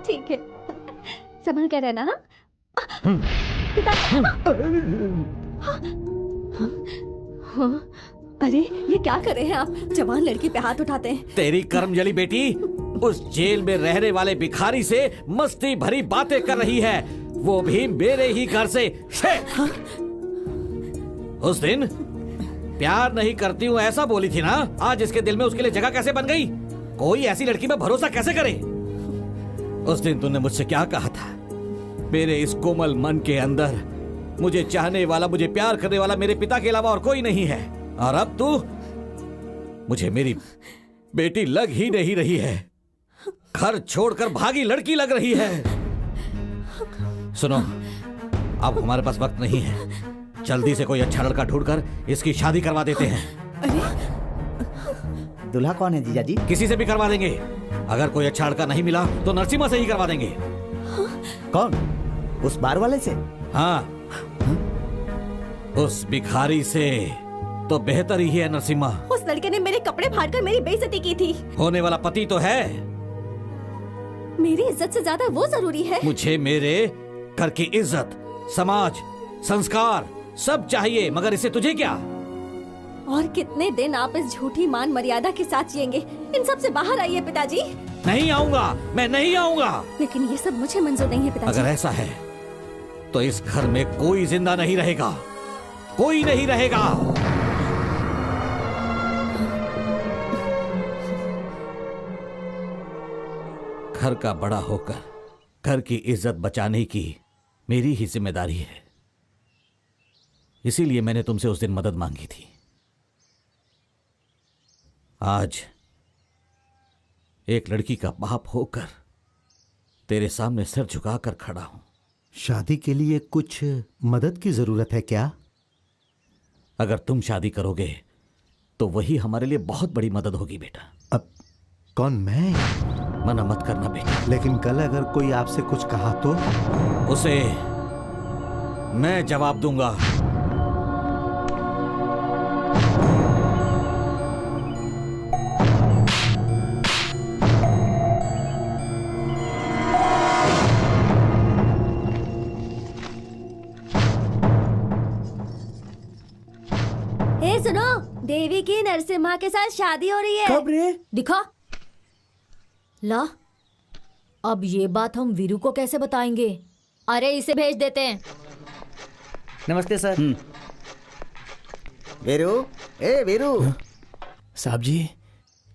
ठीक है, संभल कर रहना। अरे ये क्या कर रहे हैं आप? जवान लड़की पे हाथ उठाते हैं। तेरी कर्मजली बेटी उस जेल में रहने वाले भिखारी से मस्ती भरी बातें कर रही है, वो भी मेरे ही घर से। उस दिन प्यार नहीं करती हूँ ऐसा बोली थी ना, आज इसके दिल में उसके लिए जगह कैसे बन गई? कोई ऐसी लड़की में भरोसा कैसे करे? उस दिन तूने मुझसे क्या कहा था? मेरे इस कोमल मन के अंदर मुझे चाहने वाला, मुझे प्यार करने वाला मेरे पिता के अलावा और कोई नहीं है। और अब तू मुझे मेरी बेटी लग ही नहीं रही है, घर छोड़कर भागी लड़की लग रही है। सुनो, अब हमारे पास वक्त नहीं है, जल्दी से कोई अच्छा लड़का ढूंढकर इसकी शादी करवा देते हैं। दूल्हा कौन है जीजा जी? किसी से भी करवा देंगे। अगर कोई अच्छा लड़का नहीं मिला तो नरसिम्हा से ही करवा देंगे। कौन? उस बार वाले से? हाँ, उस भिखारी से तो बेहतर ही है नरसिम्हा। उस लड़के ने मेरे कपड़े फाड़कर मेरी बेइज्जती की थी। होने वाला पति तो है। मेरी इज्जत से ज्यादा वो जरूरी है। मुझे मेरे घर की इज्जत, समाज, संस्कार सब चाहिए, मगर इससे तुझे क्या? और कितने दिन आप इस झूठी मान मर्यादा के साथ जिएंगे? इन सब से बाहर आइए पिताजी। नहीं आऊंगा, मैं नहीं आऊंगा। लेकिन ये सब मुझे मंजूर नहीं है पिताजी। अगर ऐसा है तो इस घर में कोई जिंदा नहीं रहेगा, कोई नहीं रहेगा। घर का बड़ा होकर घर की इज्जत बचाने की मेरी ही जिम्मेदारी है। इसीलिए मैंने तुमसे उस दिन मदद मांगी थी। आज एक लड़की का बाप होकर तेरे सामने सिर झुकाकर खड़ा हूं। शादी के लिए कुछ मदद की जरूरत है क्या? अगर तुम शादी करोगे तो वही हमारे लिए बहुत बड़ी मदद होगी बेटा। अब कौन? मैं? मना मत करना बेटा। लेकिन कल अगर कोई आपसे कुछ कहा तो? उसे मैं जवाब दूंगा। सुनो, देवी की नरसिम्हा के साथ शादी हो रही है। कब रे? दिखा ला। अब ये बात हम वीरू को कैसे बताएंगे? अरे इसे भेज देते हैं। नमस्ते सर। वीरू, ए वीरू। साहब जी,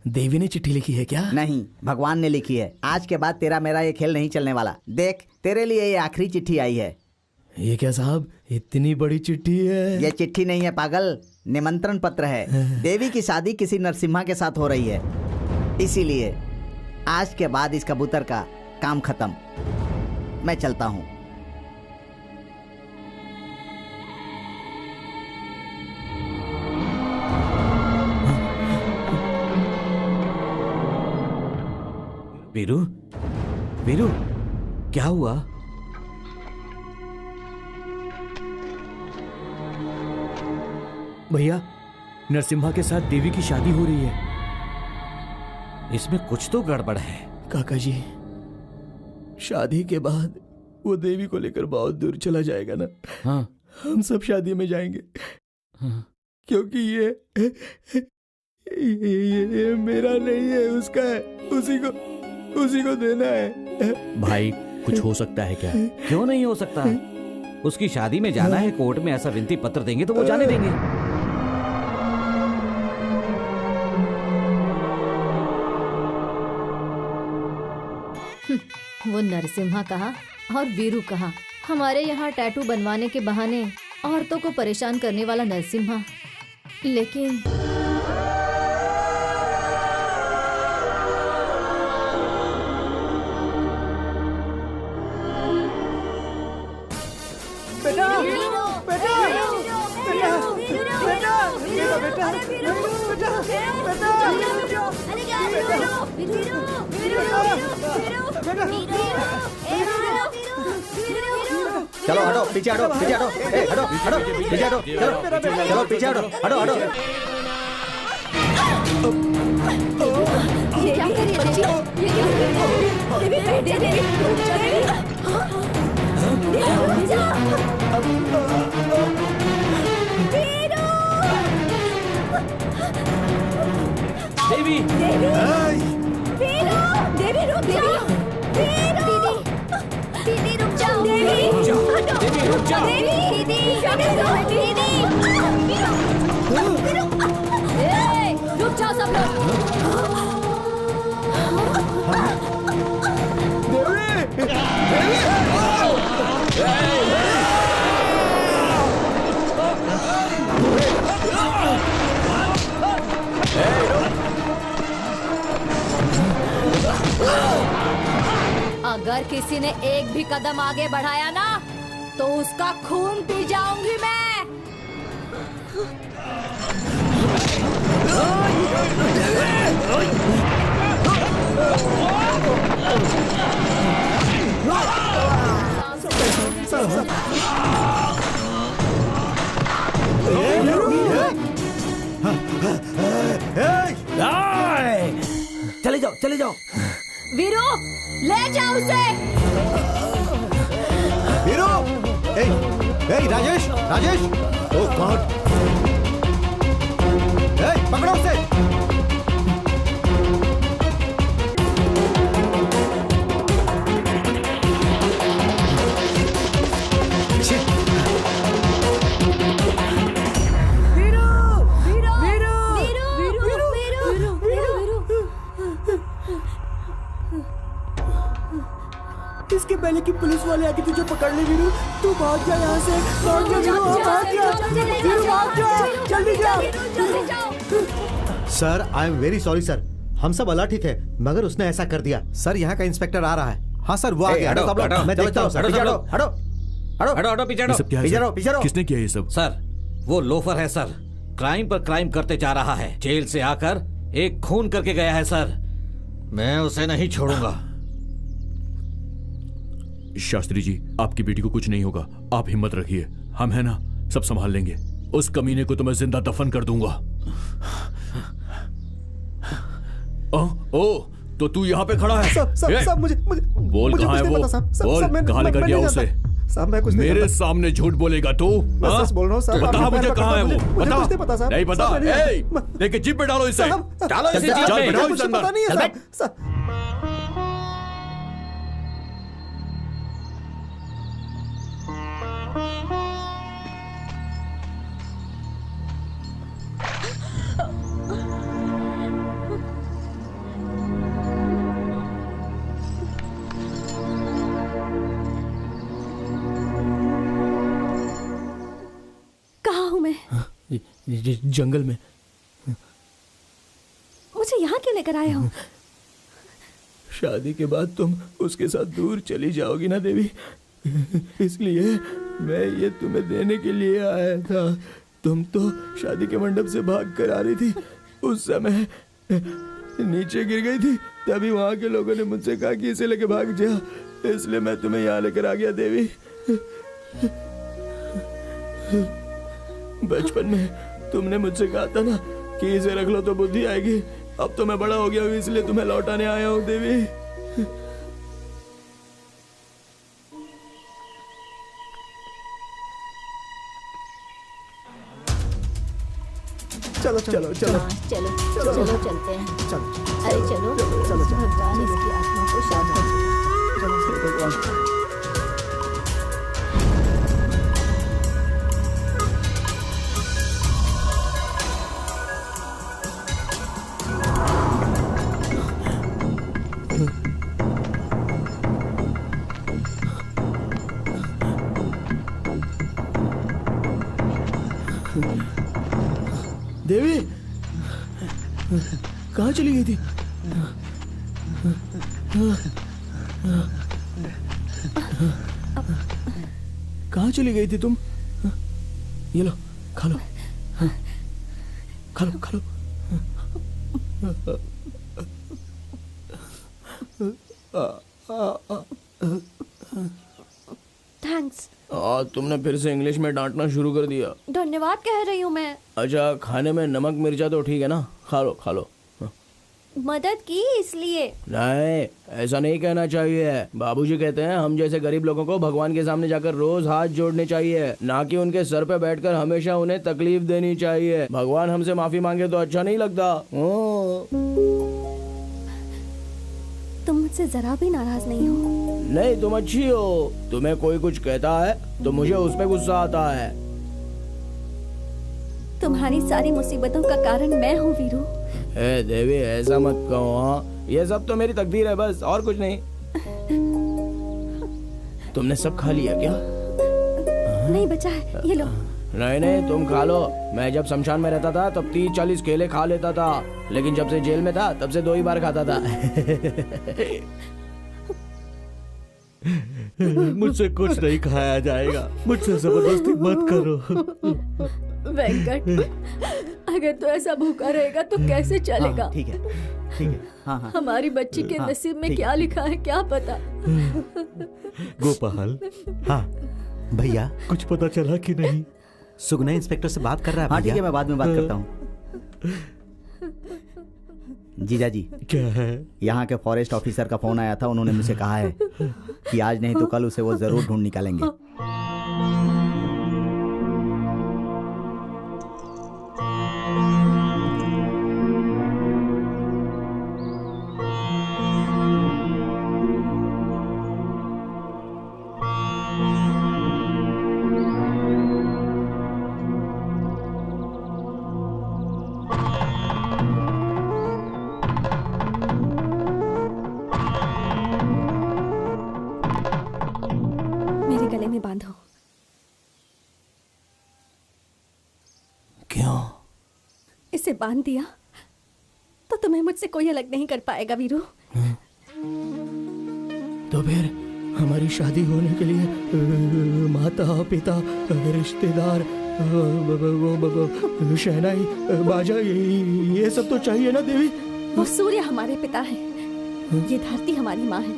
देवी ने चिट्ठी लिखी है क्या? नहीं, भगवान ने लिखी है। आज के बाद तेरा मेरा ये खेल नहीं चलने वाला। देख, तेरे लिए ये आखिरी चिट्ठी आई है। ये क्या साहब, इतनी बड़ी चिट्ठी है? ये चिट्ठी नहीं है पागल, निमंत्रण पत्र है। देवी की शादी किसी नरसिम्हा के साथ हो रही है, इसीलिए आज के बाद इस कबूतर का काम खत्म। मैं चलता हूँ। वीरू, वीरू, क्या हुआ? भैया, नरसिम्हा के साथ देवी की शादी हो रही है। इसमें कुछ तो गड़बड़ है। काका जी, शादी के बाद वो देवी को लेकर बहुत दूर चला जाएगा ना। हाँ। हम सब शादी में जाएंगे। हाँ। क्योंकि ये मेरा नहीं है, उसका है। उसी को देना है। भाई, कुछ हो सकता है क्या? क्यों नहीं हो सकता? उसकी शादी में जाना है, कोर्ट में ऐसा विनती पत्र देंगे तो वो जाने देंगे। वो नरसिम्हा कहा और वीरू कहा। हमारे यहाँ टैटू बनवाने के बहाने औरतों को परेशान करने वाला नरसिम्हा। लेकिन बेटा, बेटा, चलो हटो, पीछे हटो, पीछे हटो, हटो, हटो, पीछे हटो, चलो पीछे हटो, हटो, हटो। ये क्या कर रही है देवी? देवी रुक जाओ। दीदी रुक जाओ। देवी रुक जाओ। रुक जाओ सब अगर किसी ने एक भी कदम आगे बढ़ाया ना तो उसका खून पी जाऊंगी मैं। चले जाओ, चले जाओ। वीरू, ले जाओ उसे। वीरू, राजेश, राजेश, ओह गॉड, पकड़ो उसे। इसके पहले कि पुलिस वाले आके तुझे पकड़ ले वीरू, तू भाग जा यहाँ से। भाग जा वीरू, भाग जा वीरू, भाग जा, जल्दी जा। Sir, I am very sorry sir, हम सब अलर्ट ही थे मगर उसने ऐसा कर दिया। सर, यहाँ का इंस्पेक्टर आ रहा है। हाँ सर, वो आ गया। मैं देखता हूँ सर। हटो, पीछे हटो। किसने किया ये सब? सर, वो लोफर है सर, क्राइम पर क्राइम करते जा रहा है। जेल से आकर एक खून करके गया है सर, मैं उसे नहीं छोड़ूंगा। शास्त्री जी, आपकी बेटी को कुछ नहीं होगा, आप हिम्मत रखिए, हम है ना, सब संभाल लेंगे। उस कमीने को तो मैं जिंदा दफन कर दूंगा। ओ, तो तू यहाँ पे खड़ा है? सब मुझे बोल, कहाँ है वो? बोल, कहाँ लेकर गया उसे? मेरे सामने झूठ बोलेगा तू? सच बोल रहा हूँ सर। बता मुझे, कहाँ है वो? बता। नहीं पता? लेके जीप पे डालो इसे। डालो इसे जीप पे। बैठाओ इसे अंदर। मैं? जंगल में। मुझे यहाँ क्यों लेकर आए हो? शादी के बाद तुम उसके साथ दूर चली जाओगी ना देवी, इसलिए मैं ये तुम्हें देने के लिए आया था। तुम तो शादी के मंडप से भाग कर आ रही थी, उस समय नीचे गिर गई थी, तभी वहाँ के लोगों ने मुझसे कहा कि इसे लेके भाग जा, इसलिए मैं तुम्हें यहाँ लेकर आ गया देवी। बचपन में तुमने मुझसे कहा था ना कि इसे रख लो तो बुद्धि आएगी, अब तो मैं बड़ा हो गया हूँ, इसलिए तुम्हें लौटाने आया हूँ देवी। चलो चलो चलो चलो चलो चलते हैं। चलो अरे चलो चलो भगवान इसकी आत्मा को शांत करे। देवी कहाँ चली गई थी? कहाँ चली गई थी तुम? ये लो खा लो, खा लो खा लो। थैंक्स। तुमने फिर से इंग्लिश में डांटना शुरू कर दिया। धन्यवाद कह रही हूँ मैं। अच्छा खाने में नमक मिर्चा तो ठीक है ना, खा लो खा लो। मदद की इसलिए। नहीं ऐसा नहीं कहना चाहिए। बाबूजी कहते हैं हम जैसे गरीब लोगों को भगवान के सामने जाकर रोज हाथ जोड़ने चाहिए, ना कि उनके सर पे बैठकर हमेशा उन्हें तकलीफ देनी चाहिए। भगवान हमसे माफी मांगे तो अच्छा नहीं लगता। तुम मुझसे जरा भी नाराज नहीं हो? नहीं तुम अच्छी हो, तुम्हें कोई कुछ कहता है तो मुझे उस पे गुस्सा आता है। तुम्हारी सारी मुसीबतों का कारण मैं हूँ वीरू। ए देवी ऐसा मत कहो। हाँ ये सब तो मेरी तकदीर है बस, और कुछ नहीं। तुमने सब खा लिया क्या? नहीं बचा है, ये लो। नहीं नहीं तुम खा लो। मैं जब शमशान में रहता था तब 30-40 केले खा लेता था, लेकिन जब से जेल में था तब से 2 ही बार खाता था। मुझसे कुछ नहीं खाया जाएगा, मुझसे जबरदस्ती मत करो। वेंकट अगर तो ऐसा भूखा रहेगा तो कैसे चलेगा? ठीक है ठीक है। हाँ हाँ हमारी बच्ची के नसीब में क्या लिखा है क्या पता। गोपाल हाँ भैया कुछ पता चला कि नहीं? सुगना इंस्पेक्टर से बात कर रहा है। हाँ ठीक है मैं बाद में बात करता हूँ। जीजा जी क्या है? यहाँ के फॉरेस्ट ऑफिसर का फोन आया था, उन्होंने मुझे कहा है कि आज नहीं तो कल उसे वो जरूर ढूंढ निकालेंगे। इसे बांध दिया तो तुम्हें मुझसे कोई अलग नहीं कर पाएगा वीरू। तो फिर हमारी शादी होने के लिए माता पिता रिश्तेदार शहनाई बाजा ये सब तो चाहिए ना देवी? वो सूर्य हमारे पिता है, ये धरती हमारी माँ है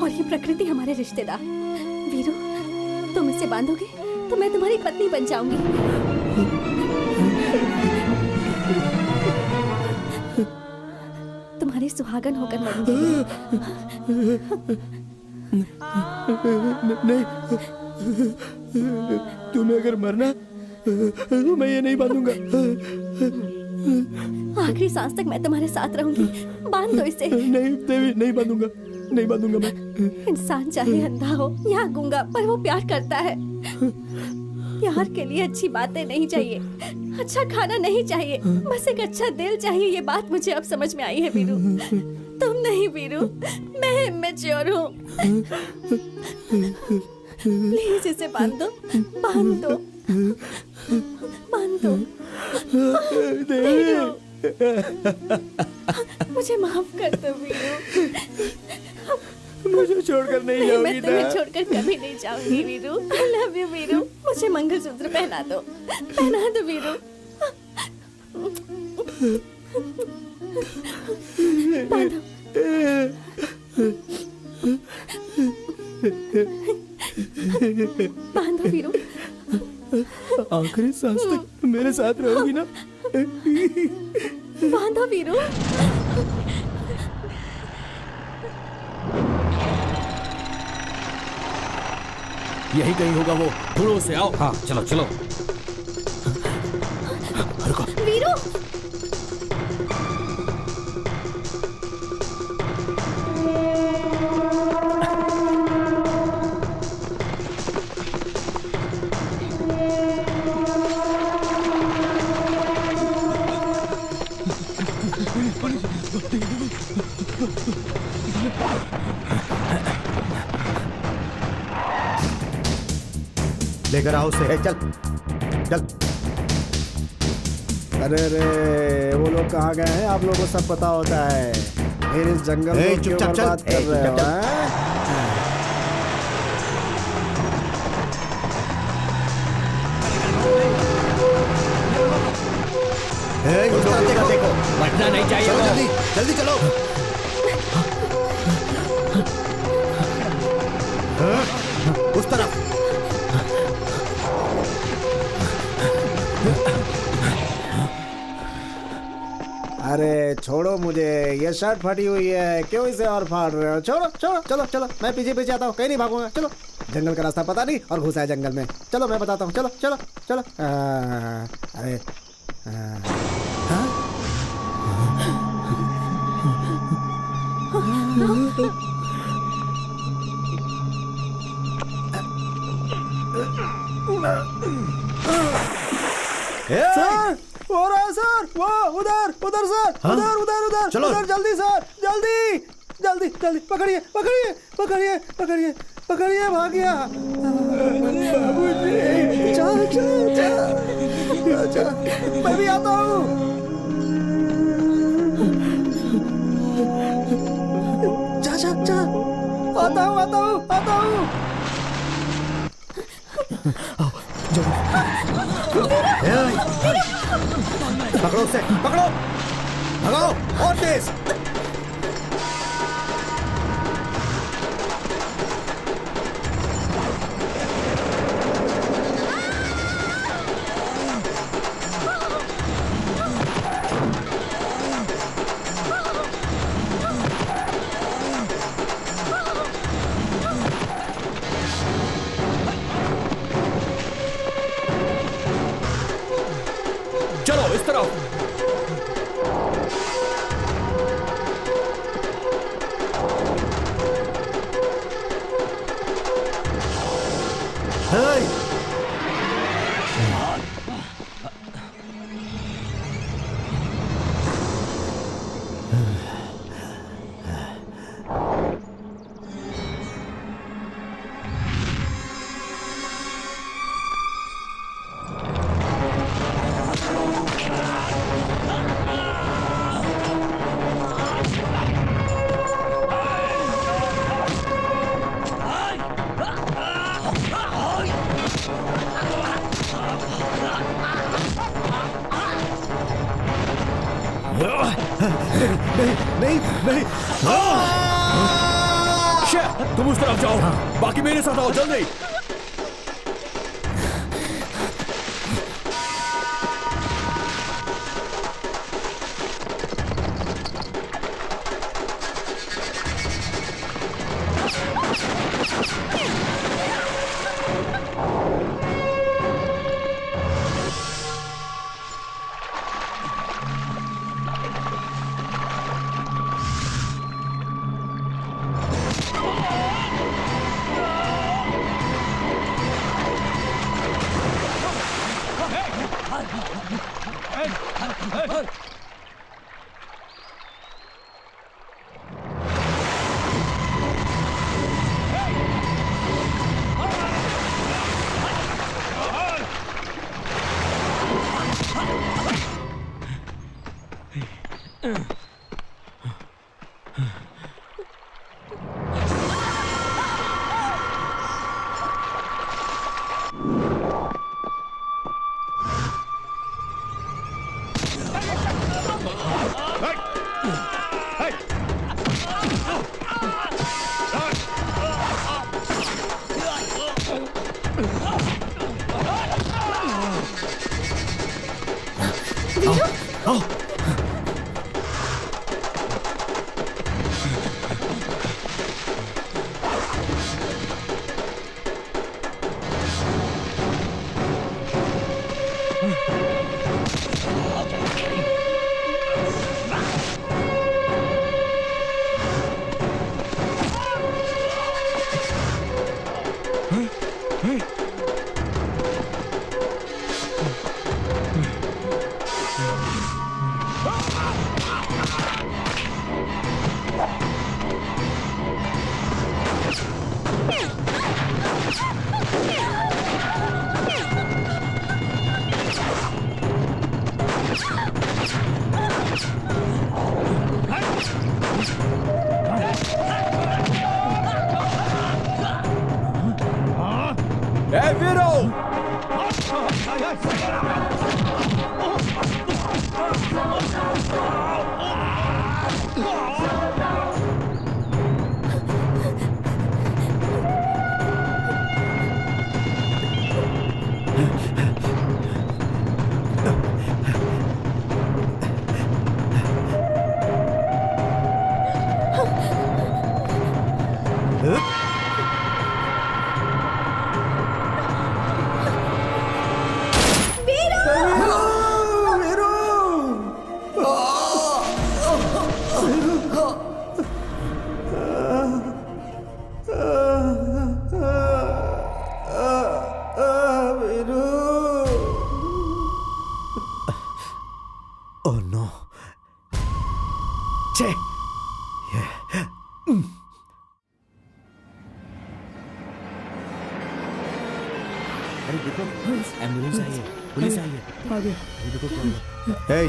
और ये प्रकृति हमारे रिश्तेदार। वीरू तुम इसे बांधोगे तो मैं तुम्हारी पत्नी बन जाऊंगी। तुम्हारी सुहागन होकर मरूंगी। नहीं तुम्हें अगर मरना तो मैं ये नहीं बांधूंगा। आखिरी सांस तक मैं तुम्हारे साथ रहूंगी। बांध दो इसे। नहीं देवी नहीं बांधूंगा, नहीं बांधूंगा मैं। इंसान चाहे अंधा हो या गूंगा पर वो प्यार करता है। प्यार के लिए अच्छी बातें नहीं चाहिए, अच्छा खाना नहीं चाहिए, बस एक अच्छा दिल चाहिए। ये बात मुझे अब समझ में आई है वीरू। तुम नहीं वीरू, मैं इमेच्योर हूँ। प्लीज इसे बांध दो, बांध दो। तुम? मुझे माफ कर दो वीरू। मुझे छोड़कर नहीं जाओगी मैं तुम्हें छोड़कर कभी नहीं जाऊंगी Veeru. I love you Veeru. मुझे मंगलसूत्र पहना दो, पहना दो वीरू। बांधो। बांधो वीरू। आखिरी सांस तक मेरे साथ रहोगी ना? बांधो वीरू। यही कहीं होगा वो, ढूंढो उसे, आओ। हाँ चलो चलो। वीरू। लेकर आओ उसे। चल चल। अरे रे, वो लोग कहाँ गए हैं? आप लोगों को सब पता होता है। फिर इस जंगल में क्यों बर्बाद कर रहे हो? देखो, बचना नहीं चाहिए। चलो जल्दी जल्दी चलो। उस तरफ। अरे छोड़ो मुझे, ये शर्ट फटी हुई है, क्यों इसे और फाड़ रहे हो? छोड़ो छोड़ो, चलो चलो, मैं पीछे पीछे आता हूँ, कहीं नहीं भागूंगा। चलो, जंगल का रास्ता पता नहीं और घुसा है जंगल में। चलो मैं बताता हूँ, चलो चलो चलो। अरे सर, हो रहा है सर, वो उधर उधर सर, उधर उधर उधर, चलो उधर, जल्दी सर, जल्दी जल्दी जल्दी, पकड़िए पकड़िए पकड़िए पकड़िए पकड़िए, भाग गया। चल चल चल चल, मैं भी आता हूँ। जा जा जा, आता हूँ आता हूँ आता हूँ। पकड़ो उसे, पकड़ो, भगाओ और तेज। चलो इस तरफ। नहीं नहीं, तुम उस तरफ जाओ, बाकी मेरे साथ आओ, जल्दी।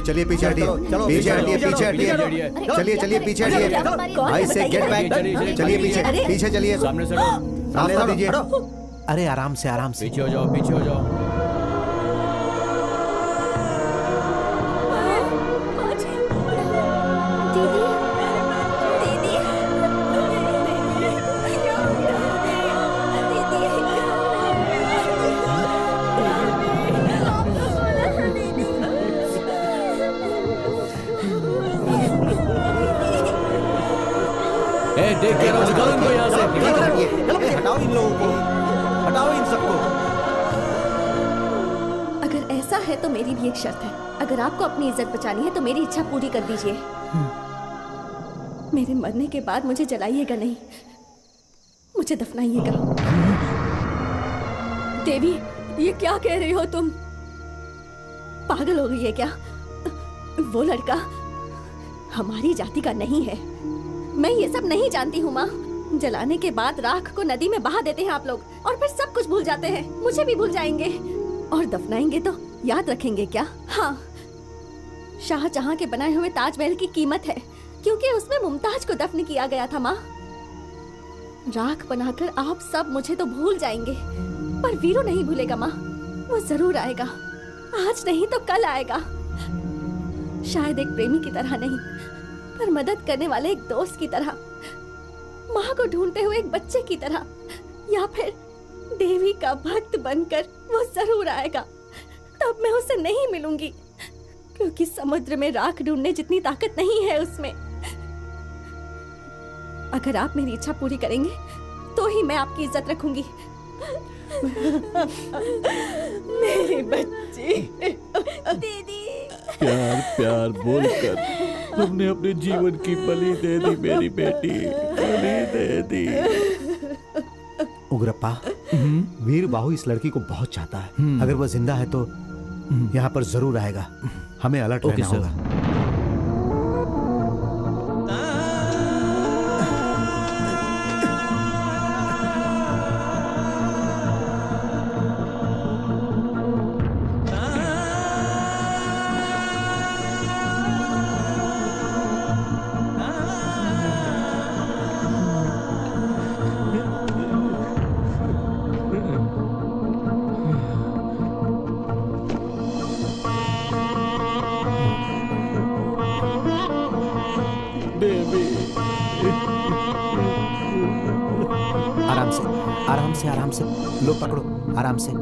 चलिए पीछे हटिए, पीछे हटिए, पीछे हटिए, चलिए चलिए पीछे हटिए, भाई से गेट बैक, चलिए पीछे पीछे चलिए, सामने से रास्ता दीजिए। अरे आराम से आराम से, पीछे हो जाओ, पीछे हो जाओ। देख के निकालो इनको यहाँ से, हटाओ इन लोगों को, हटाओ इन सबको। अगर ऐसा है तो मेरी भी एक शर्त है, अगर आपको अपनी इज्जत बचानी है तो मेरी इच्छा पूरी कर दीजिए। मेरे मरने के बाद मुझे जलाइएगा नहीं, मुझे दफनाइएगा। देवी, ये क्या कह रही हो तुम? पागल हो गई है क्या? वो लड़का हमारी जाति का नहीं है। मैं ये सब नहीं जानती हूँ माँ। जलाने के बाद राख को नदी में बहा देते हैं आप लोग और फिर सब कुछ भूल जाते हैं, मुझे भी भूल जाएंगे। और दफनाएंगे तो याद रखेंगे क्या? हाँ, शाहजहां के बनाए हुए ताजमहल की कीमत है क्योंकि उसमें मुमताज को दफन किया गया था माँ। राख बनाकर आप सब मुझे तो भूल जाएंगे पर वीरू नहीं भूलेगा माँ। वो जरूर आएगा, आज नहीं तो कल आएगा। शायद एक प्रेमी की तरह नहीं पर मदद करने वाले एक दोस्त की तरह, माँ को ढूंढते हुए एक बच्चे की तरह, या फिर देवी का भक्त बनकर वो जरूर आएगा। तब मैं उससे नहीं मिलूंगी क्योंकि समुद्र में राख ढूंढने जितनी ताकत नहीं है उसमें। अगर आप मेरी इच्छा पूरी करेंगे तो ही मैं आपकी इज्जत रखूंगी। मेरी बच्ची दीदी। प्यार प्यार बोलकर तुमने अपने जीवन की बलि दे दी मेरी बेटी, बलि दे दी। उग्रप्पा, वीर बाहु इस लड़की को बहुत चाहता है। अगर वह जिंदा है तो यहाँ पर जरूर आएगा। हमें अलर्ट रहना होगा। आराम से। लो पकड़ो आराम से।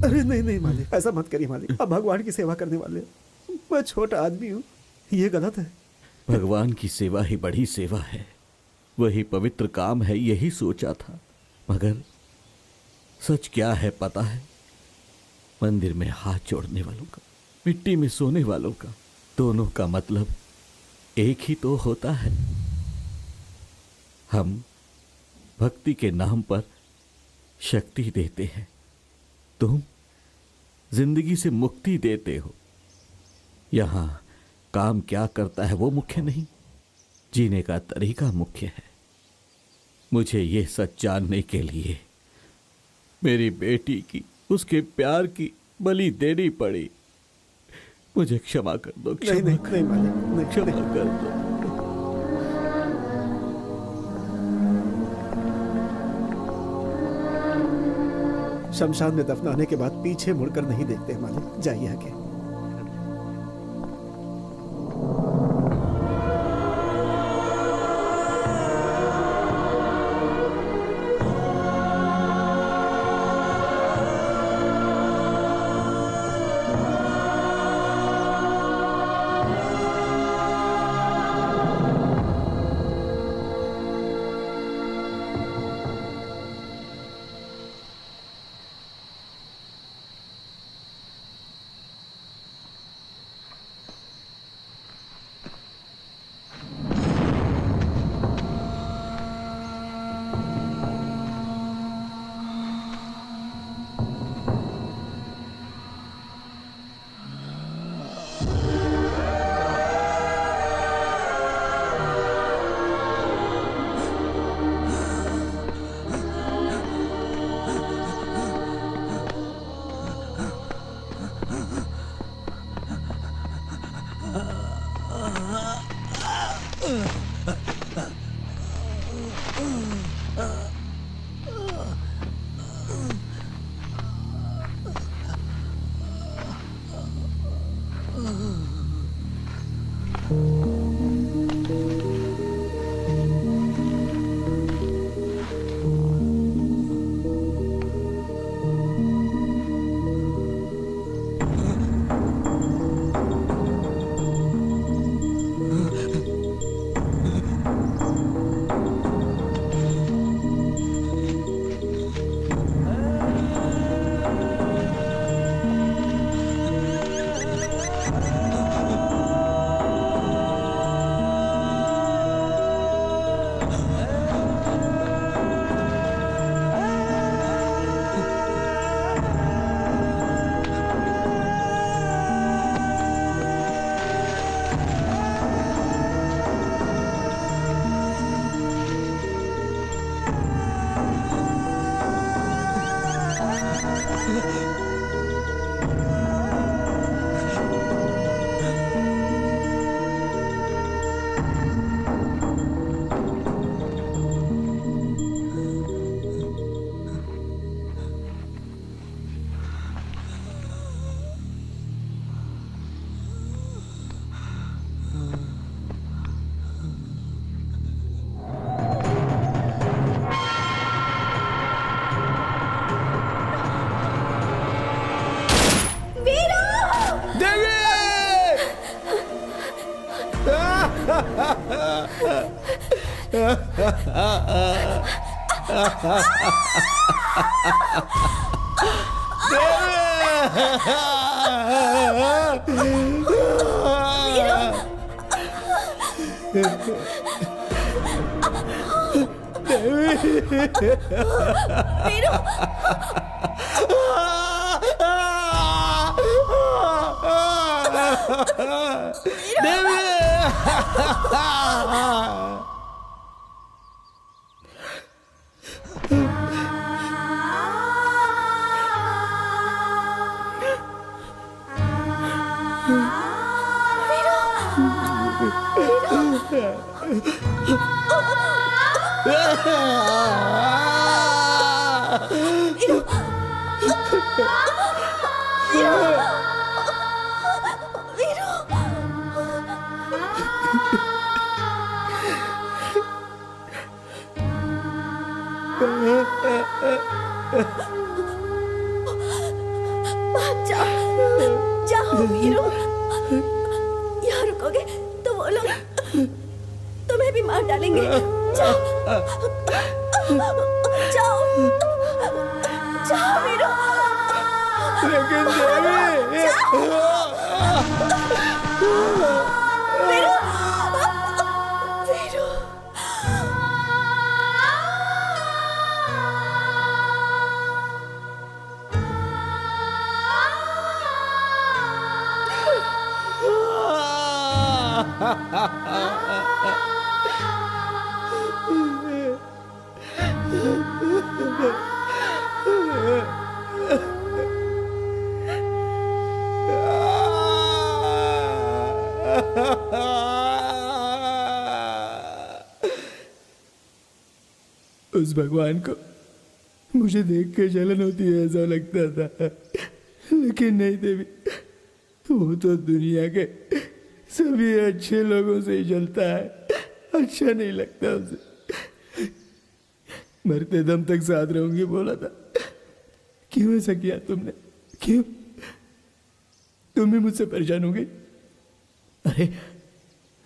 अरे नहीं नहीं मालिक, ऐसा मत करिए मालिक। अब भगवान की सेवा करने वाले, मैं छोटा आदमी हूँ, ये गलत है। भगवान की सेवा ही बड़ी सेवा है, वही पवित्र काम है, यही सोचा था। मगर सच क्या है पता है? मंदिर में हाथ जोड़ने वालों का, मिट्टी में सोने वालों का, दोनों का मतलब एक ही तो होता है। हम भक्ति के नाम पर शक्ति देते हैं, तुम जिंदगी से मुक्ति देते हो। यहां काम क्या करता है वो मुख्य नहीं, जीने का तरीका मुख्य है। मुझे ये सच जानने के लिए मेरी बेटी की, उसके प्यार की बलि देनी पड़ी। मुझे क्षमा कर दो, क्षमा कर दो। शमशान में दफनाने के बाद पीछे मुड़कर नहीं देखते मालिक, जाइए आगे। जाओ वीरू, यहाँ रुकोगे तो वो लोग तुम्हें भी मार डालेंगे। जाओ जाओ जाओ वीरू। लेकिन देवी, वीरू, वीरू। उस भगवान को मुझे देख के जलन होती है ऐसा लगता था, लेकिन नहीं देवी, वो तो दुनिया के सभी अच्छे लोगों से ही जलता है, अच्छा नहीं लगता उसे। मरते दम तक साथ रहूंगी बोला था, क्यों ऐसा किया तुमने? क्यों तुम भी मुझसे परेशान हो गई? अरे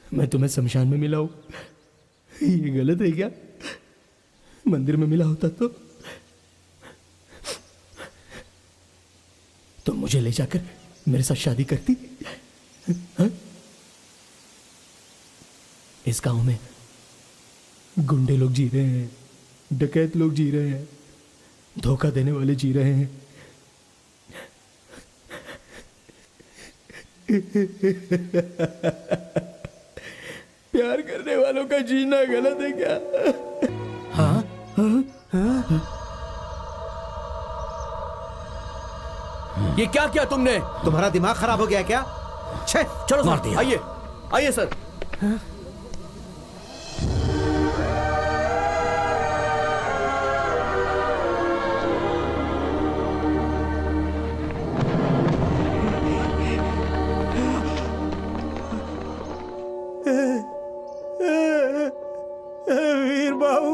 मैं तुम्हें शमशान में मिला हूं, ये गलत है क्या? मंदिर में मिला होता तो तुम मुझे ले जाकर मेरे साथ शादी करती? हा? इस गांव में गुंडे लोग जी रहे हैं, डकैत लोग जी रहे हैं, धोखा देने वाले जी रहे हैं। प्यार करने वालों का जीना गलत है क्या? हाँ? ये क्या किया तुमने? तुम्हारा दिमाग खराब हो गया क्या? छे, चलो मार दिया। आइए आइए सर। वीर बाबू,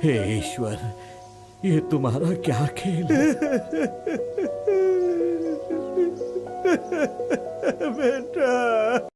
हे ईश्वर, ये तुम्हारा क्या खेल है? बेटा।